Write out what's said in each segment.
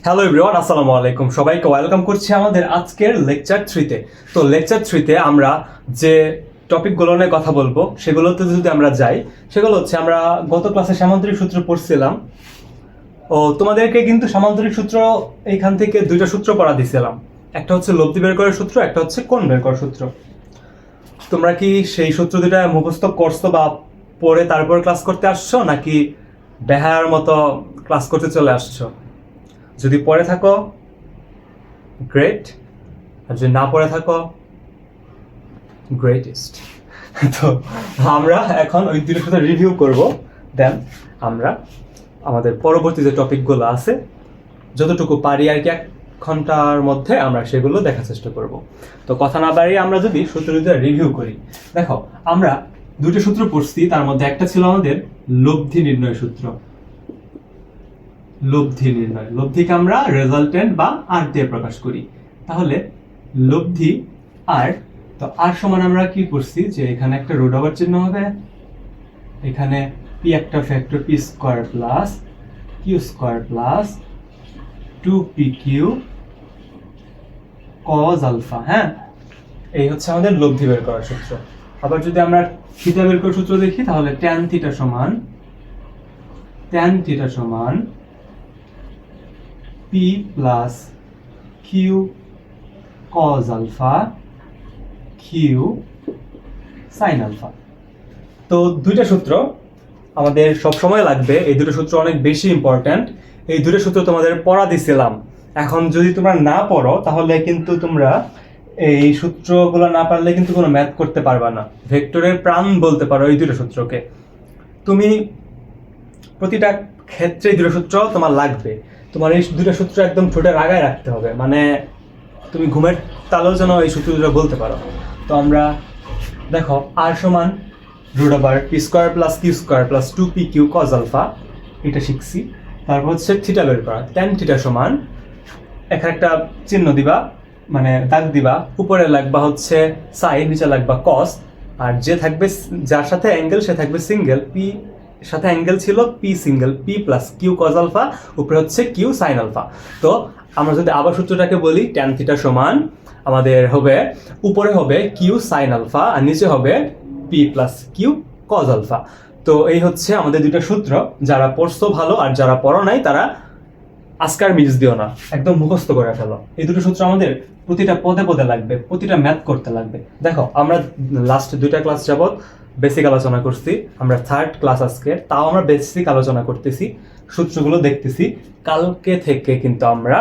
Hello everyone, আসসালামু আলাইকুম। সবাইকে ওয়েলকাম করছি আমাদের আজকের লেকচার 3-তে। তো লেকচার 3-তে আমরা যে টপিকগুলো নিয়ে কথা বলবো সেগুলোতে যদি আমরা যাই, সেগুলো হচ্ছে আমরা গত ক্লাসে সামান্তরিক সূত্র পড়ছিলাম। ও তোমাদেরকে কিন্তু সামান্তরিক সূত্র এইখান থেকে দুইটা সূত্র পড়া দিছিলাম, একটা হচ্ছে লব্ধি বের করার সূত্র, একটা হচ্ছে কোণ বের করার সূত্র। তোমরা কি সেই সূত্র দুটা মুখস্থ করছো বা পড়ে তারপর ক্লাস করতে আসছো, নাকি বেহায়ার মতো ক্লাস করতে চলে আসছো? যদি পড়ে থাকো গ্রেট, আর যদি না পড়ে থাকো গ্রেটেস্ট। তো আমরা এখন ওই দুটোর সাথে রিভিউ করব, দেন আমরা আমাদের পরবর্তী যে টপিকগুলো আছে যতটুকু পারি আর কি 1 ঘন্টার মধ্যে আমরা সেগুলো দেখার চেষ্টা করব। তো কথা না বাড়িয়ে আমরা যদি সূত্র দুটো রিভিউ করি, দেখো আমরা দুটো সূত্র পড়ছি, তার মধ্যে একটা ছিল আমাদের লব্ধি নির্ণয় সূত্র। লব্ধি নির্ণয়, লব্ধিকে আমরা রেজাল্টেন্ট বা আর দিয়ে প্রকাশ করি। তাহলে লব্ধি আর, তো আর সমান আমরা কি করছি যে এখানে একটা রুট ওভার চিহ্ন হবে, এখানে পি একটা factor P square plus Q square plus 2pq cos alpha. হ্যাঁ, এই হচ্ছে আমাদের লব্ধি বের করার সূত্র। আবার যদি আমরা থিটা বের করার সূত্র দেখি, তাহলে tan থিটা সমান p plus Q cos alpha Q sin alpha. তো দুইটা সূত্র আমাদের সব সময় লাগবে, এই দুটো সূত্র অনেক বেশি ইম্পর্ট্যান্ট। এই দুটো সূত্র তোমাদের পড়া দিছিলাম। এখন যদি তোমরা না পড়ো তাহলে কিন্তু তোমরা এই সূত্রগুলো না পারলে কিন্তু কোনো ম্যাথ করতে পারবা না। ভেক্টরের প্রাণ বলতে পারো এই দুটো সূত্রকে। তুমি প্রতিটা ক্ষেত্রে এই দুটো সূত্র তোমার লাগবে। তোমার এই দুটো সূত্র একদম ঠোঁটের আগায় রাখতে হবে, মানে তুমি ঘুমের তালেও যেন এই সূত্র দুটো বলতে পারো। তো আমরা দেখো আর সমান root over P square plus Q square plus 2pq cos alpha, এটা শিখছি। তারপর হচ্ছে থিটা বের করা, tan থিটা সমান এখানে একটা চিহ্ন দিবা, মানে দাগ দিবা, উপরে লাগবা হচ্ছে সাইন, নিচে লাগবা cos, আর যে থাকবে যার সাথে অ্যাঙ্গেল সে থাকবে সিঙ্গেল। পি সাথে অ্যাঙ্গেল ছিল P single, P plus Q cos alpha, উপরে হচ্ছে কিউ sin আলফা। তো আমরা যদি আবার সূত্রটাকে বলি, tan থিটা সমান আমাদের হবে উপরে হবে কিউ sin আলফা আর নিচে হবে P plus Q cos alpha. তো এই হচ্ছে আমাদের দুটো সূত্র। যারা পড়ছো ভালো, আর যারা পড়ো নাই তারা আজকার মিস দিও না, একদম মুখস্থ করে ফেলো। এই দুটো সূত্র আমাদের প্রতিটা পদে পদে লাগবে, প্রতিটা ম্যাথ করতে লাগবে। দেখো আমরা লাস্ট 2টা ক্লাস যাবত বেসিক আলোচনা করছি, আমরা 3rd ক্লাস আজকে, তাও আমরা বেসিক আলোচনা করতেছি, সূত্রগুলো দেখতেছি। কালকে থেকে কিন্তু আমরা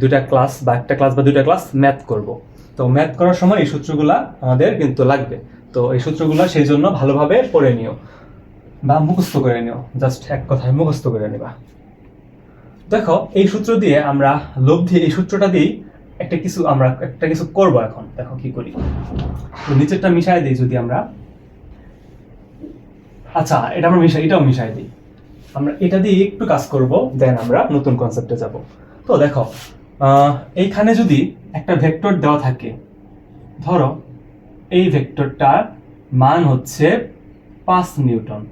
2টা ক্লাস বা 1টা ক্লাস বা 2টা ক্লাস ম্যাথ করব। তো ম্যাথ করার সময় এই সূত্রগুলা আমাদের কিন্তু লাগবে। তো এই সূত্রগুলা সেই জন্য ভালোভাবে পড়ে নিও বা মুখস্থ করে নিও, জাস্ট এক কথায় মুখস্থ করে নেবা। দেখো এই সূত্র দিয়ে আমরা লব্ধি, এই সূত্রটা দিয়েই একটা কিছু করব। এখন দেখো কি করি, তো নিচেরটা মিশাই দিই যদি আমরা, আচ্ছা এটাও মিশাই দিই। আমরা এটা দিয়ে একটু কাজ করব, দেন আমরা নতুন কনসেপ্টে যাব। তো দেখো এইখানে যদি একটা ভেক্টর দেওয়া থাকে, ধরো এই ভেক্টরটার মান হচ্ছে 5 নিউটন।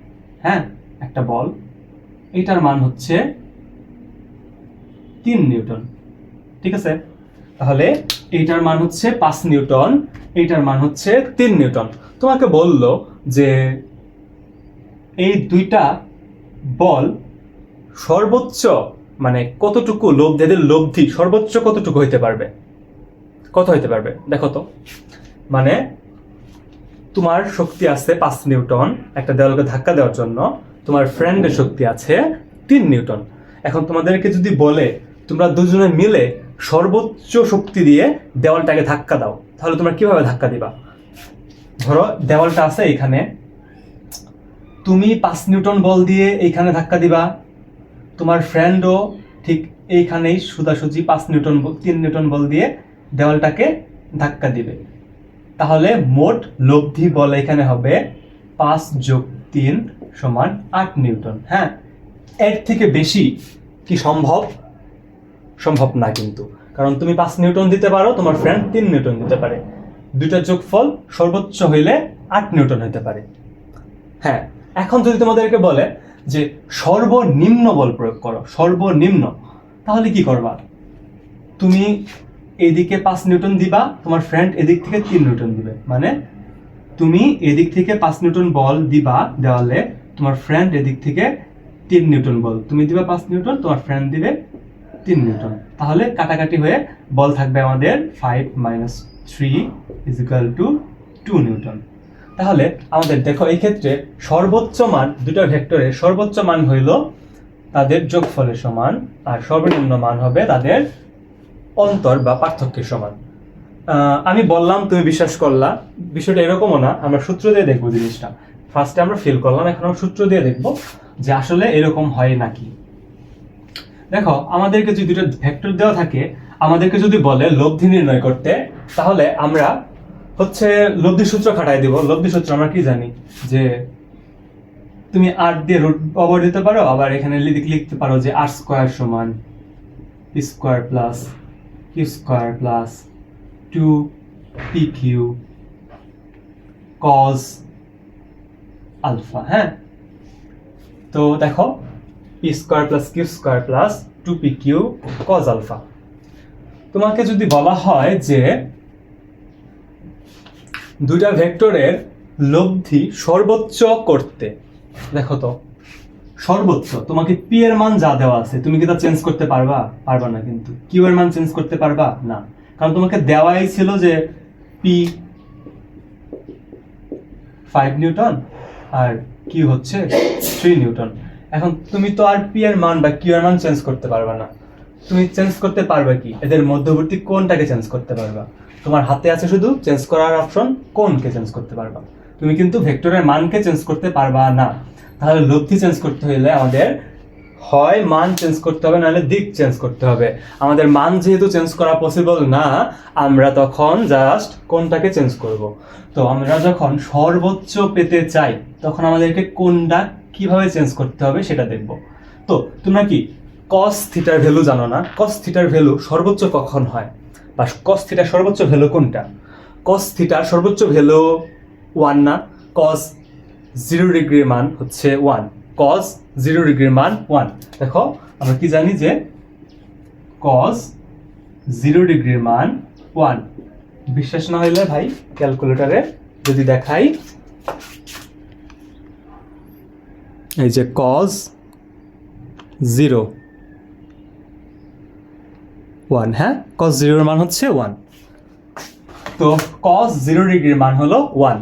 হ্যাঁ, একটা বল, এইটার মান হচ্ছে 3 নিউটন। ঠিক আছে, তাহলে এইটার মান হচ্ছে 5 নিউটন, এইটার মান হচ্ছে 3 নিউটন। তোমাকে বললো যে এই দুইটা বল সর্বোচ্চ মানে কতটুকু এদের লব্ধি সর্বোচ্চ কতটুকু হইতে পারবে, কত হইতে পারবে দেখো তো। মানে তোমার শক্তি আছে 5 নিউটন একটা দেওয়ালকে ধাক্কা দেওয়ার জন্য, তোমার ফ্রেন্ডের শক্তি আছে 3 নিউটন। এখন তোমাদেরকে যদি বলে তোমরা দুজনে মিলে সর্বোচ্চ শক্তি দিয়ে দেওয়ালটাকে ধাক্কা দাও, তাহলে তোমরা কিভাবে ধাক্কা দিবা? ধরো দেওয়ালটা আছে এইখানে, তুমি 5 নিউটন বল দিয়ে এইখানে ধাক্কা দিবা, তোমার ফ্রেন্ডও ঠিক এইখানেই সোজাসুজি 3 নিউটন বল দিয়ে দেওয়ালটাকে ধাক্কা দিবে। তাহলে মোট লব্ধি বল এখানে হবে 5 + 3 = 8 নিউটন। হ্যাঁ, এর থেকে বেশি কি সম্ভব? সম্ভব না কিন্তু, কারণ তুমি 5 নিউটন দিতে পারো, তোমার ফ্রেন্ড 3 নিউটন দিতে পারে, দুইটার যোগফল সর্বোচ্চ হইলে 8 নিউটন হতে পারে। হ্যাঁ, এখন যদি তোমাদেরকে বলে যে সর্বনিম্ন বল প্রয়োগ করো, সর্বনিম্ন। তাহলে কি করবা, তুমি এদিকে 5 নিউটন দিবা, তোমার ফ্রেন্ড এদিক থেকে 3 নিউটন দিবে, মানে তুমি এদিক থেকে 5 নিউটন বল দিবা দেওয়ালে, তোমার ফ্রেন্ড এদিক থেকে 3 নিউটন বল, তুমি দিবা 5 নিউটন, তোমার ফ্রেন্ড দিবে 3 নিউটন। তাহলে কাটাকাটি হয়ে বল থাকবে আমাদের 5 - 3 = 2 নিউটন। তাহলে আমাদের দেখো এই ক্ষেত্রে সর্বোচ্চ মান, দুটো ভেক্টরের সর্বোচ্চ মান হইল তাদের যোগফলের সমান, আর সর্বনিম্ন মান হবে তাদের অন্তর বা পার্থক্যের সমান। আমি বললাম, তুমি বিশ্বাস করলা, বিষয়টা এরকমও না, আমরা সূত্র দিয়ে দেখবো জিনিসটা। ফার্স্টে আমরা ফিল করলাম, এখন আমরা সূত্র দিয়ে দেখবো যে আসলে এরকম হয় নাকি। দেখো, আমাদেরকে যদি দুটো ভেক্টর দেওয়া থাকে, আমাদেরকে যদি বলে লব্ধি নির্ণয় করতে, তাহলে আমরা হচ্ছে লব্ধি সূত্র খাটাই দিব। লব্ধি সূত্র আমরা কি জানি, যে তুমি r দিয়ে রুট ওভার দিতে পারো, আবার এখানে লিখতে পারো যে r স্কয়ার সমান p square plus q square plus 2pq cos alpha. হ্যাঁ, তো দেখো p square plus q square plus 2pq cos alpha. তোমাকে যদি বলা হয় যে দুইটা ভেক্টরের লব্ধি সর্বোচ্চ করতে, দেখো তো সর্বোচ্চ, তোমাকে p এর মান যা দেওয়া আছে তুমি কি তা চেঞ্জ করতে পারবা? পারবা না। কিন্তু q এর মান চেঞ্জ করতে পারবা না, কারণ তোমাকে দেওয়াই ছিল যে p 5 নিউটন আর q হচ্ছে 3 নিউটন। এখন তুমি তো আর p এর মান বা q এর মান চেঞ্জ করতে পারবা না। তুমি চেঞ্জ করতে পারবে কি? এদের মধ্যবর্তী কোণটাকে চেঞ্জ করতে পারবা। তোমার হাতে আছে শুধু চেঞ্জ করার অপশন, কোণকে চেঞ্জ করতে পারবা। তুমি কিন্তু ভেক্টরের মানকে চেঞ্জ করতে পারবা না। তাহলে লব্ধি চেঞ্জ করতে হলে আমাদের হয় মান চেঞ্জ করতে হবে, নাহলে দিক চেঞ্জ করতে হবে। আমাদের মান যেহেতু চেঞ্জ করা পসিবল না, আমরা তখন জাস্ট কোণটাকে চেঞ্জ করব। তো আমরা যখন সর্বোচ্চ পেতে চাই, তখন আমাদেরকে কোণটা কিভাবে চেঞ্জ করতে হবে সেটা দেখব। তো তোমরা কি cos থিটার ভ্যালু জানো না? cos থিটার ভ্যালু সর্বোচ্চ কখন হয়, বা cos থিটার সর্বোচ্চ ভ্যালু কোনটা? cos থিটার সর্বোচ্চ ভ্যালু 1 না? cos 0 ডিগ্রির মান হচ্ছে 1, cos 0 ডিগ্রির মান 1। দেখো আমরা কি জানি যে cos 0 ডিগ্রির মান 1। বিশ্বাস না হইলে ভাই ক্যালকুলেটরে যদি দেখাই, এই যে cos 0 1, হ্যাঁ cos 0 এর মান হচ্ছে 1। তো cos 0 ডিগ্রির মান হলো 1।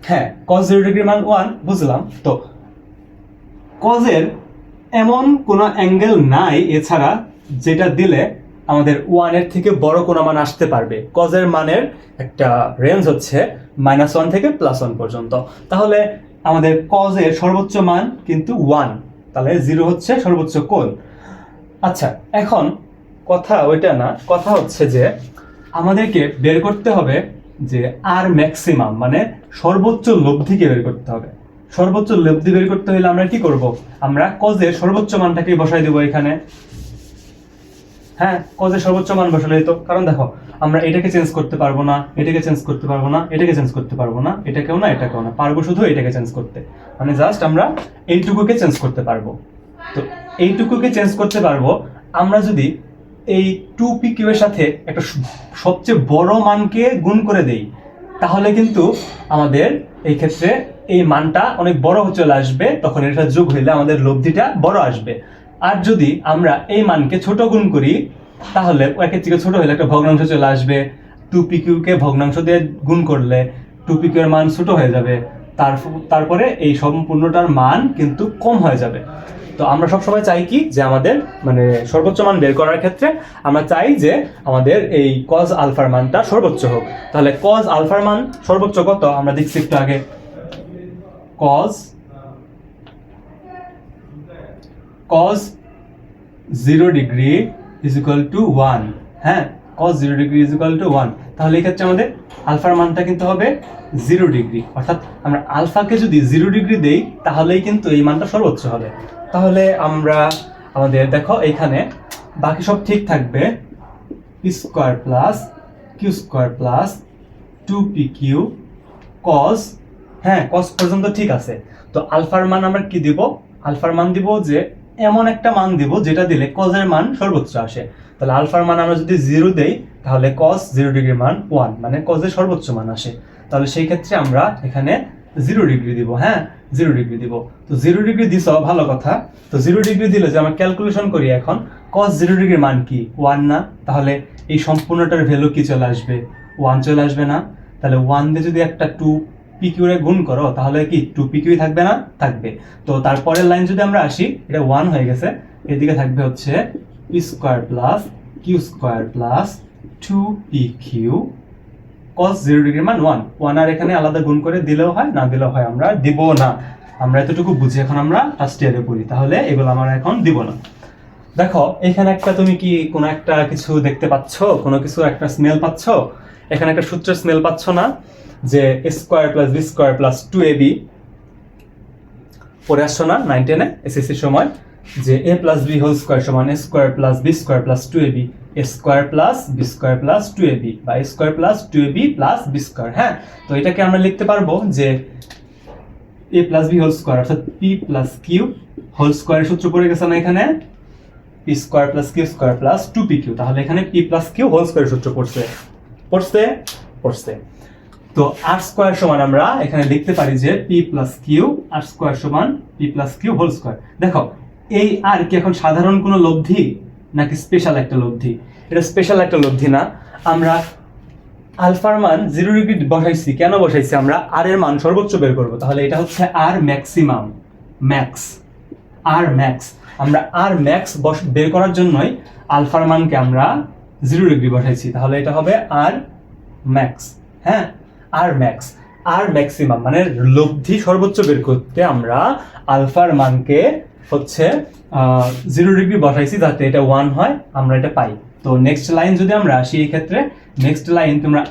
হ্যাঁ, cos 0 ডিগ্রির মান 1 বুঝলাম। তো cos এর এমন কোনো অ্যাঙ্গেল নাই এছাড়া যেটা দিলে আমাদের 1 এর থেকে বড় কোনো মান আসতে পারবে। cos এর মানের একটা রেঞ্জ হচ্ছে -1 থেকে +1 পর্যন্ত। তাহলে আমাদের cos এর সর্বোচ্চ মান কিন্তু 1, তাহলে 0 হচ্ছে সর্বোচ্চ কোণ। আচ্ছা, এখন কথা ওইটা না, কথা হচ্ছে যে আমাদেরকে বের করতে হবে যে আর ম্যাক্সিমাম, মানে সর্বোচ্চ লব্ধিকে বের করতে হবে। সর্বোচ্চ লব্ধি বের করতে হলে আমরা কি করব? আমরা cos এর সর্বোচ্চ মানটাকে বসাই দেব এখানে। হ্যাঁ, cos এর সর্বোচ্চ মান বসালেই তো, কারণ দেখো আমরা এটাকে চেঞ্জ করতে পারবো না, এটাকে চেঞ্জ করতে পারবো না, এটাকে চেঞ্জ করতে পারবো না, এটাকেও না, এটাকেও না, পারবো শুধু এটাকে চেঞ্জ করতে। মানে জাস্ট আমরা এইটুকুকে চেঞ্জ করতে পারবো। তো এইটুকুকে চেঞ্জ করতে পারবো আমরা যদি এই 2pq এর সাথে একটা সবচেয়ে বড় মানকে গুণ করে দেই, তাহলে কিন্তু আমাদের এই ক্ষেত্রে এই মানটা অনেক বড় চলে আসবে, তখন এটা যোগ হইলে আমাদের লব্ধিটা বড় আসবে। আর যদি আমরা এই মানকে ছোট গুণ করি, তাহলে একের থেকে ছোট হলে একটা ভগ্নাংশ চলে আসবে। 2pq কে ভগ্নাংশ দিয়ে গুণ করলে 2pq এর মান ছোট হয়ে যাবে, তারপরে এই সম্পূর্ণটার মান কিন্তু কম হয়ে যাবে। তো আমরা সবসময় চাই কি, যে আমাদের মানে সর্বোচ্চ মান বের করার ক্ষেত্রে আমরা চাই যে আমাদের এই cos আলফার মানটা সর্বোচ্চ হোক। তাহলে cos আলফার মান সর্বোচ্চ কত আমরা দেখছি একটু আগে। cos 0 degree = 1। হ্যাঁ, cos 0 ডিগ্রি = 1। তাহলে এই ক্ষেত্রে আমাদের আলফার মানটা কিন্তু হবে 0 ডিগ্রি। অর্থাৎ আমরা আলফাকে যদি 0 ডিগ্রি দেই, তাহলেই কিন্তু এই মানটা সর্বোচ্চ হবে। তাহলে আমরা আমাদের দেখো এখানে বাকি সব ঠিক থাকবে, p square plus q square plus 2pq cos হ্যাঁ কস পর্যন্ত ঠিক আছে। তো আলফার মান আমরা কি দিব? আলফার মান দিব যে এমন একটা মান দিব যেটা দিলে কজের মান সর্বোচ্চ আসে। তাহলে আলফার মান আমরা যদি 0 দেই তাহলে cos 0 ডিগ্রির মান 1, মানে কজের সর্বোচ্চ মান আসে। তাহলে সেই ক্ষেত্রে আমরা এখানে 0 ডিগ্রি দিব। হ্যাঁ 0 ডিগ্রি দিব। তো 0 ডিগ্রি দিছ, ভালো কথা। তো 0 ডিগ্রি দিলে যে আমরা ক্যালকুলেশন করি এখন cos 0 ডিগ্রির মান কি 1 না? তাহলে এই সম্পূর্ণটার ভ্যালু কি চলে আসবে? 1 চলে আসবে না? তাহলে 1 দিয়ে যদি একটা 2 পিকিউ রে গুণ করো তাহলে কি 2 পিকিউই থাকবে না? থাকবে। তো তারপরের লাইন যদি আমরা আসি, এটা 1 হয়ে গেছে, এদিকে থাকবে হচ্ছে P square plus Q square plus 2pq cos 0 ডিগ্রির মান 1। 1 আর এখানে আলাদা গুণ করে দিলেও হয়, না দিলেও হয়, আমরা দিব না। আমরা এতটুকু বুঝি, এখন আমরা ফার্স্ট ইয়ারে পড়ি, তাহলে এগুলো আমরা এখন দিব না। দেখো এখানে একটা তুমি কি কোনো একটা কিছু দেখতে পাচ্ছ? কোনো কিছু একটা স্মেল পাচ্ছ? এখানে একটা সূত্রের স্মেল পাচ্ছ না? যে a square plus b square plus 2ab পড়ে আসছো না 9 10 এ এসএসসির সময়, যে a plus b whole square সমান a square plus b square plus 2ab, a square plus b square plus 2ab বা a square plus 2ab plus b square. হ্যাঁ, তো এটাকে আমরা লিখতে পারবো যে a plus b whole square অর্থাৎ p প্লাস q হোল স্কয়ারের সূত্র পড়ে গেছে না এখানে, p square plus q square plus 2pq। তাহলে এখানে p প্লাস q হোল স্কয়ারের সূত্র পড়ছে। তো r স্কয়ার সমান আমরা এখানে লিখতে পারি যে p plus q, r square সমান p plus q whole square. দেখো এই r কি এখন সাধারণ কোনো লব্ধি নাকি স্পেশাল একটা লব্ধি? এটা স্পেশাল একটা লব্ধি না। আমরা আলফার মান 0 ডিগ্রি বসাইছি, কেন বসাইছি? আমরা r এর মান সর্বোচ্চ বের করব। তাহলে এটা হচ্ছে r ম্যাক্সিমাম, r ম্যাক্স। আমরা r ম্যাক্স বের করার জন্যই আলফার মানকে আমরা 0 ডিগ্রি বসাইছি। তাহলে এটা হবে r ম্যাক্স। হ্যাঁ, r ম্যাক্স, r ম্যাক্সিমাম মানে লব্ধি সর্বোচ্চ বের করতে আমরা আলফার মানকে হচ্ছে 0 ডিগ্রি বসাইছি যাতে এটা 1 হয়, আমরা এটা পাই। তো নেক্সট লাইন যদি আমরা আসি, এই ক্ষেত্রে নেক্সট লাইন তোমরা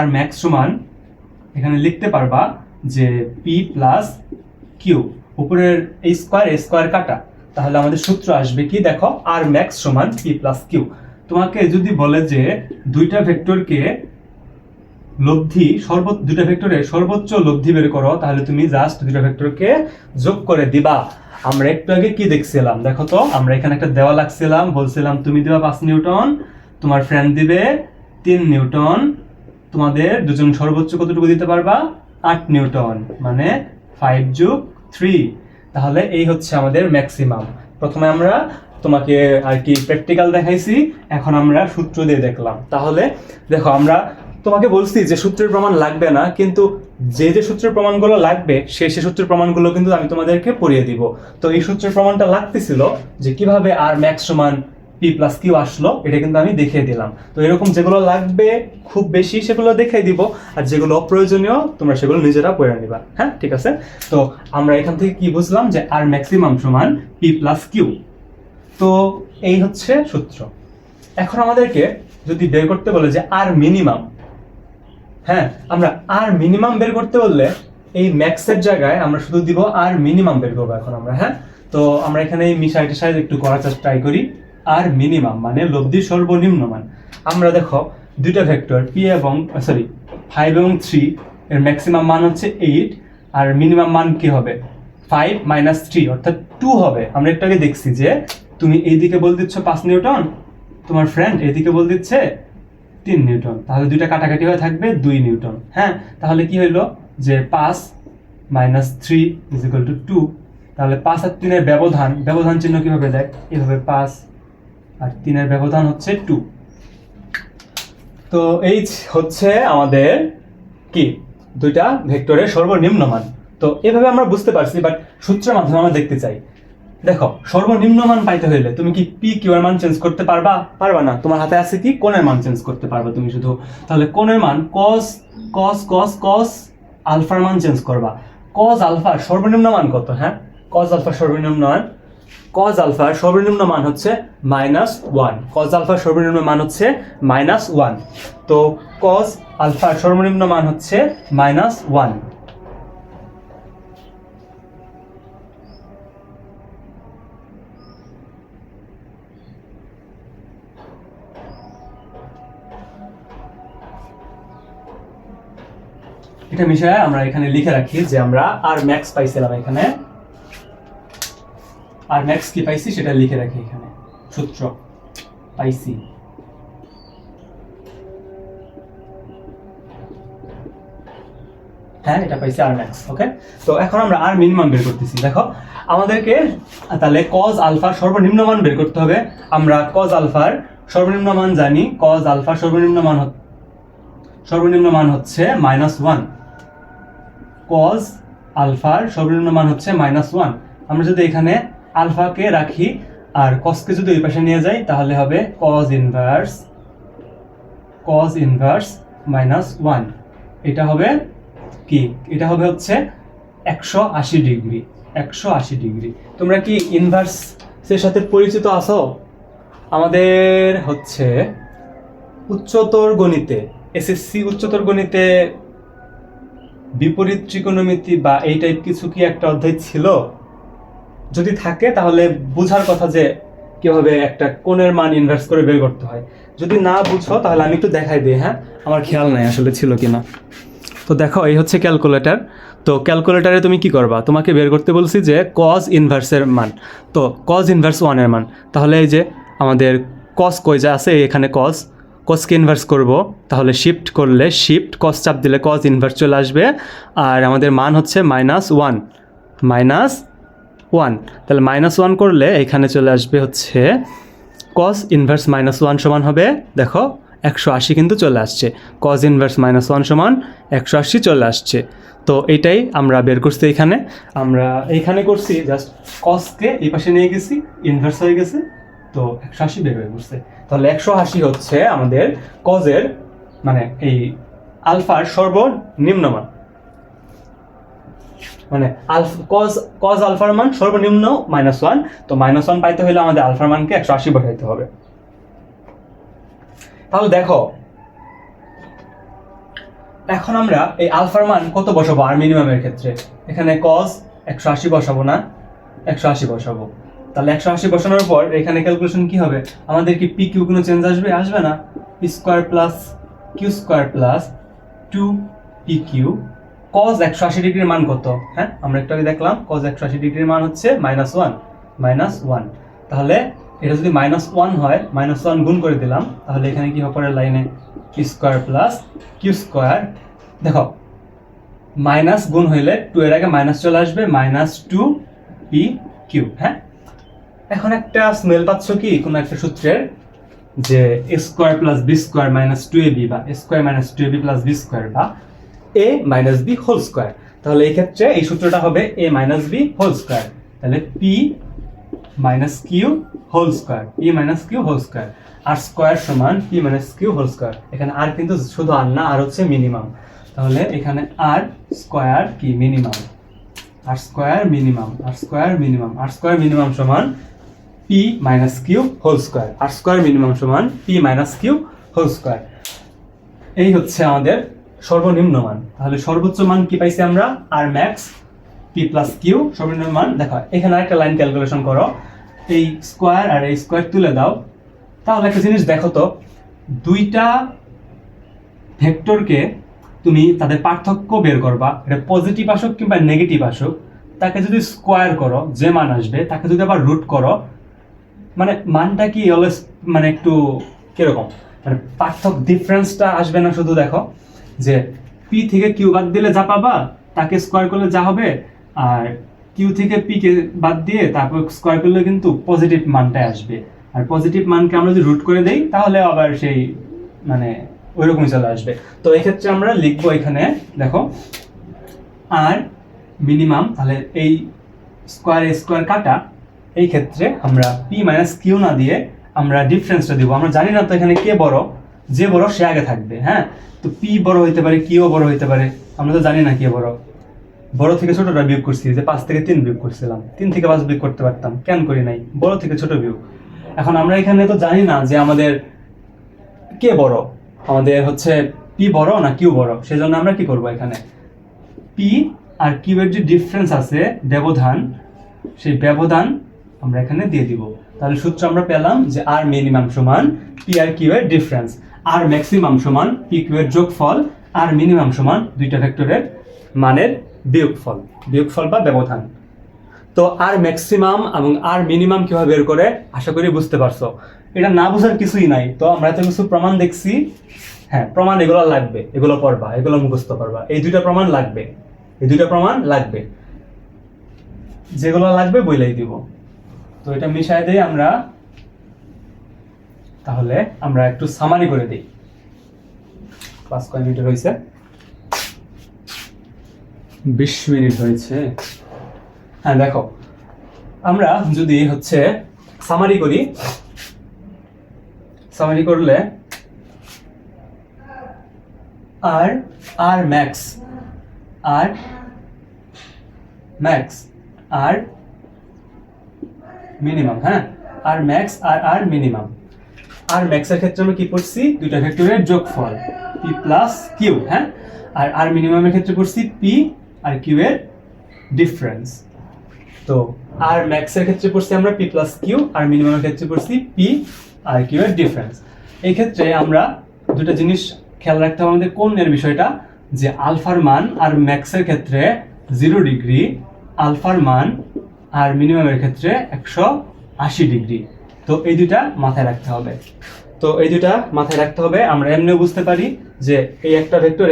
r ম্যাক্স সমান এখানে লিখতে পারবা যে p প্লাস q, উপরের এই স্কয়ার কাটা, তাহলে আমাদের সূত্র আসবে কি? দেখো r ম্যাক্স সমান p প্লাস q। তোমাকে যদি বলে যে দুইটা ভেক্টরকে দুইটা ভেক্টরের সর্বোচ্চ লব্ধি বের করো, তাহলে তুমি জাস্ট দুইটা ভেক্টরকে যোগ করে দিবা। আমরা একটু আগে কি দেখছিলাম দেখো তো, আমরা এখানে একটা দেওয়া লাগছিলাম, বলছিলাম তুমি দিবা 5 নিউটন, তোমার ফ্রেন্ড দিবে 3 নিউটন, তোমাদের দুজন সর্বোচ্চ কতটুকু দিতে পারবা? 8 নিউটন, মানে 5 যোগ 3। তাহলে এই হচ্ছে আমাদের ম্যাক্সিমাম। প্রথমে আমরা তোমাকে আর কি প্র্যাকটিক্যাল দেখাইছি, এখন আমরা সূত্র দিয়ে দেখলাম। তাহলে দেখো আমরা তোমাকে বলছি যে সূত্রের প্রমাণ লাগবে না, কিন্তু যে সূত্রের প্রমাণগুলো লাগবে সেই সূত্রের প্রমাণগুলো কিন্তু আমি তোমাদেরকে পড়িয়ে দিব। তো এই সূত্রের প্রমাণটা লাগতেছিল যে কিভাবে r ম্যাক্স সমান p প্লাস q আসলো, এটা কিন্তু আমি দেখিয়ে দিলাম। তো এরকম যেগুলো লাগবে খুব বেশি সেগুলো দেখিয়ে দিব, আর যেগুলো অপ্রয়োজনীয় তোমরা সেগুলো নিজেরা পড়ে নিবা। হ্যাঁ ঠিক আছে। তো আমরা এখান থেকে কি বুঝলাম যে r ম্যাক্সিমাম সমান p প্লাস q। তো এই হচ্ছে সূত্র। এখন আমাদেরকে যদি বের করতে বলে যে r মিনিমাম, হ্যাঁ আমরা r মিনিমাম বের করতে বললে এই ম্যাক্সের জায়গায় আমরা শুধু দিব r মিনিমাম বের করবো এখন আমরা। হ্যাঁ, তো আমরা এখানে এই মিশাইটের সাথে একটু করার ট্রাই করি। r মিনিমাম মানে লব্ধির সর্বনিম্ন মান। আমরা দেখো দুইটা ভেক্টর p এবং 5 এবং 3 এর ম্যাক্সিমাম মান হচ্ছে 8, আর মিনিমাম মান কি হবে? 5 মাইনাস 3 অর্থাৎ 2 হবে। আমরা একটু আগে দেখছি যে তুমি এইদিকে বল দিচ্ছ 5 নিউটন, তোমার ফ্রেন্ড এইদিকে বল দিচ্ছে 3 নিউটন, তাহলে দুইটা কাটাকাটি হয়ে থাকবে 2 নিউটন। হ্যাঁ, তাহলে কি হইলো যে 5 মাইনাস 3 ইজ ইকুয়াল টু 2। তাহলে 5 আর 3 এর ব্যবধান চিহ্ন কিভাবে দেয়? এইভাবে 5 আর 3 এর ব্যবধান হচ্ছে 2। তো এই হচ্ছে আমাদের কি দুইটা ভেক্টরের সর্বনিম্ন মান। তো এভাবে আমরা বুঝতে পারছি, বাট সূত্রের মাধ্যমে আমরা দেখতে চাই। দেখো সর্বনিম্ন মান পাইতে হইলে তুমি কি পি কিউ এর মান চেঞ্জ করতে পারবা? পারবা না। তোমার হাতে আছে কি? কোণের মান চেঞ্জ করতে পারবা তুমি শুধু। তাহলে কোণের মান cos আলফার মান চেঞ্জ করবা। cos আলফার সর্বনিম্ন মান কত? হ্যাঁ, cos আলফার সর্বনিম্ন মান হচ্ছে -1। cos আলফার সর্বনিম্ন মান হচ্ছে -1। তো cos আলফার সর্বনিম্ন মান হচ্ছে -1। এটা মিশিয়ে আমরা এখানে লিখে রাখি যে আমরা আর ম্যাক্স পাইছিলাম এখানে, আর ম্যাক্স কি পাইছি সেটা লিখে রাখি এখানে, সূত্র পাইছি। হ্যাঁ, এটা পাইছি আর ম্যাক্স। ওকে, তো এখন আমরা আর মিনিমাম বের করতেছি। দেখো আমাদেরকে তাহলে কজ আলফার সর্বনিম্ন মান বের করতে হবে। আমরা কজ আলফার সর্বনিম্ন মান জানি, কজ আলফার সর্বনিম্ন মান হচ্ছে -1। কজ আলফার সর্বনিম্ন মান হচ্ছে -1। আমরা যদি এখানে আলফাকে রাখি আর কজকে যদি ওই পাশে নিয়ে যাই তাহলে হবে কজ ইনভার্স -1। এটা হবে কি, এটা হবে হচ্ছে 180 ডিগ্রি। 180 ডিগ্রি। তোমরা কি ইনভার্সের সাথে পরিচিত আছো? আমাদের হচ্ছে উচ্চতর গণিতে, এসএসসি উচ্চতর গণিতে বিপরীত ত্রিকোণমিতি বা এই টাইপ কিছু কি একটা অধ্যায় ছিল? যদি থাকে তাহলে বোঝার কথা যে কিভাবে একটা কোণের মান ইনভার্স করে বের করতে হয়। যদি না বুঝো তাহলে আমি একটু দেখাই দিই। হ্যাঁ, আমার খেয়াল নাই আসলে ছিল কিনা। তো দেখো এই হচ্ছে ক্যালকুলেটর। তো ক্যালকুলেটারে তুমি কি করবা, তোমাকে বের করতে বলছি যে কজ ইনভার্সের মান। তো কজ ইনভার্স 1-এর মান, তাহলে এই যে আমাদের কজ কই যা আছে এখানে কজকে ইনভার্স করব, তাহলে শিফট করলে কজ চাপ দিলে কজ ইনভার্স চলে আসবে। আর আমাদের মান হচ্ছে -1, তাহলে -1 করলে এখানে চলে আসবে হচ্ছে কজ ইনভার্স -1 সমান হবে, দেখো 180 কিন্তু চলে আসছে। কজ ইনভার্স -1 সমান 180 চলে আসছে। তো এইটাই আমরা বের করছি। আমরা এইখানে করছি জাস্ট কজকে এই পাশে নিয়ে গেছি, ইনভার্স হয়ে গেছে, তো 180 বের হয়ে পড়ছে। তাহলে 180 হচ্ছে আমাদের কজের মানে এই আলফার সর্বনিম্ন মান, মানে কজ আলফার মান সর্বনিম্ন -1। তো -1 পাইতে হলে আমাদের আলফার মানকে 180 বসাইতে হবে। তাহলে দেখো এখন আমরা এই আলফার মান কত বসাবো আর মিনিমামের ক্ষেত্রে? এখানে কজ 180 বসাবো না, 180 বসাবো। তাহলে 180 বসানোর পর এখানে ক্যালকুলেশন কি হবে? আমাদের কি পি কিউ কোনো চেঞ্জ আসবে না? P square plus Q square plus 2pq। Cos 180 ডিগ্রির মান কত? হ্যাঁ, আমরা একটু আগে দেখলাম কজ 180 ডিগ্রির মান হচ্ছে -1। তাহলে এটা যদি -1 হয়, -1 গুণ করে দিলাম, তাহলে এখানে কি হবে পরের লাইনে P square plus Q square. দেখো মাইনাস গুণ হইলে 2 এর আগে মাইনাস চলে আসবে, -2pq। হ্যাঁ, এখন একটা স্মেল পাচ্ছ কি কোনো একটা সূত্রের, যে a square plus B square -2ab বা a square -2ab plus B square বা a - b হোল স্কোয়ার। তাহলে এই ক্ষেত্রে এই সূত্রটা হবে a - b হোল স্কোয়ার। তাহলে p - q whole square, p - q whole square, R square সমান p - q হোল স্কোয়ার। এখানে আর কিন্তু শুধু আর না, আর হচ্ছে মিনিমাম। তাহলে এখানে আর স্কোয়ার কি মিনিমাম, আর স্কোয়ার মিনিমাম সমান p - q whole square, R square minimum সমান p - q হোল স্কোয়ার। এই হচ্ছে আমাদের সর্বনিম্ন মান। তাহলে সর্বোচ্চ মান কি পাইছি আমরা? আর ম্যাক্স p প্লাস কিউ সর্বনিম্ন মান। দেখো এখানে একটা লাইন ক্যালকুলেশন করো, এই স্কোয়ার আর এই স্কোয়ার তুলে দাও। তাহলে একটা জিনিস দেখো তো, দুইটা ভেক্টরকে তুমি তাদের পার্থক্য বের করবা, এটা পজিটিভ আসুক কিংবা নেগেটিভ আসুক, তাকে যদি স্কোয়ার করো যে মান আসবে, তাকে যদি আবার রুট করো, মানে মানটা কি অলওয়েজ মানে একটু কিরকম, মানে পার্থক্য ডিফারেন্সটা আসবে না। শুধু দেখো যে পি থেকে কিউ বাদ দিলে যা পাবা তাকে স্কোয়ার করলে যা হবে, আর কিউ থেকে পি কে বাদ দিয়ে তারপর স্কোয়ার করলে কিন্তু পজিটিভ মানটাই আসবে। আর পজিটিভ মানকে আমরা যদি রুট করে দেই তাহলে আবার সেই মানে ওইরকমই চলে আসবে। তো এই ক্ষেত্রে আমরা লিখবো এখানে দেখো আর মিনিমাম, তাহলে এই স্কোয়ার কাটা, এই ক্ষেত্রে আমরা পি - কিউ না দিয়ে আমরা ডিফারেন্সটা দিব। আমরা জানি না তো এখানে কে বড়, যে বড় সে আগে থাকবে। হ্যাঁ, তো পি বড় হইতে পারে, কিউ বড় হইতে পারে, আমরা তো জানি না কে বড়। বড় থেকে ছোটটা বিয়োগ করছি, যে 5 থেকে 3 বিয়োগ করছিলাম, 3 থেকে 5 বিয়োগ করতে পারতাম, কেন করি নাই? বড় থেকে ছোট বিয়োগ। এখন আমরা এখানে তো জানি না যে আমাদের কে বড়, আমাদের হচ্ছে পি বড় না কিউ বড়। সেজন্য আমরা কি করব, এখানে পি আর কিউ এর যে ডিফারেন্স আছে, ব্যবধান, সেই ব্যবধান আমরা এখানে দিয়ে দিব। তাহলে সূত্র আমরা পেলাম যে আর মিনিমাম সমান পি আর কিউ এর ডিফারেন্স, আর ম্যাক্সিমাম সমান পি কিউ এর যোগফল, আর মিনিমাম সমান দুইটা ভেক্টরের মানের বিয়োগফল বা ব্যবধান। তো আর ম্যাক্সিমাম এবং আর মিনিমাম কিভাবে বের করে আশা করি বুঝতে পারছো। এটা না বোঝার কিছুই নাই। তো আমরা এত কিছু প্রমাণ দেখছি, হ্যাঁ প্রমাণ এগুলো লাগবে, এগুলো পড়বা, এগুলো মুখস্থ করবা। এই দুইটা প্রমাণ লাগবে, যেগুলো লাগবে বইলাই দিব। তো এটা মিশাই দিই আমরা, তাহলে আমরা একটু সামারি করে দিই। ক্লাস কয় মিনিট হয়েছে? 20 মিনিট হয়েছে। হ্যাঁ দেখো, আমরা যদি হচ্ছে সামারি করলে আর ম্যাক্স আর মিনিমাম, হ্যাঁ আর ম্যাক্স আর মিনিমাম। আর ম্যাক্সের ক্ষেত্রে আমরা কি করছি, দুইটা ভেক্টরের যোগফল পি প্লাস কিউ, হ্যাঁ আর মিনিমামের ক্ষেত্রে করছি পি আর কিউ এর ডিফারেন্স। তো আর ম্যাক্সের ক্ষেত্রে করছি আমরা পি প্লাস কিউ, আর মিনিমামের ক্ষেত্রে করছি পি আর কিউ এর ডিফারেন্স। এই ক্ষেত্রে আমরা দুটো জিনিস খেয়াল রাখতে হবে আমাদের, কোন এর বিষয়টা, যে আলফার মান আর ম্যাক্সের ক্ষেত্রে 0 ডিগ্রি, আলফার মান আর মিনিমামের ক্ষেত্রে 180 ডিগ্রি। তো এই দুইটা মাথায় রাখতে হবে। আমরা এমনিও বুঝতে পারি যে এই একটা ভেক্টর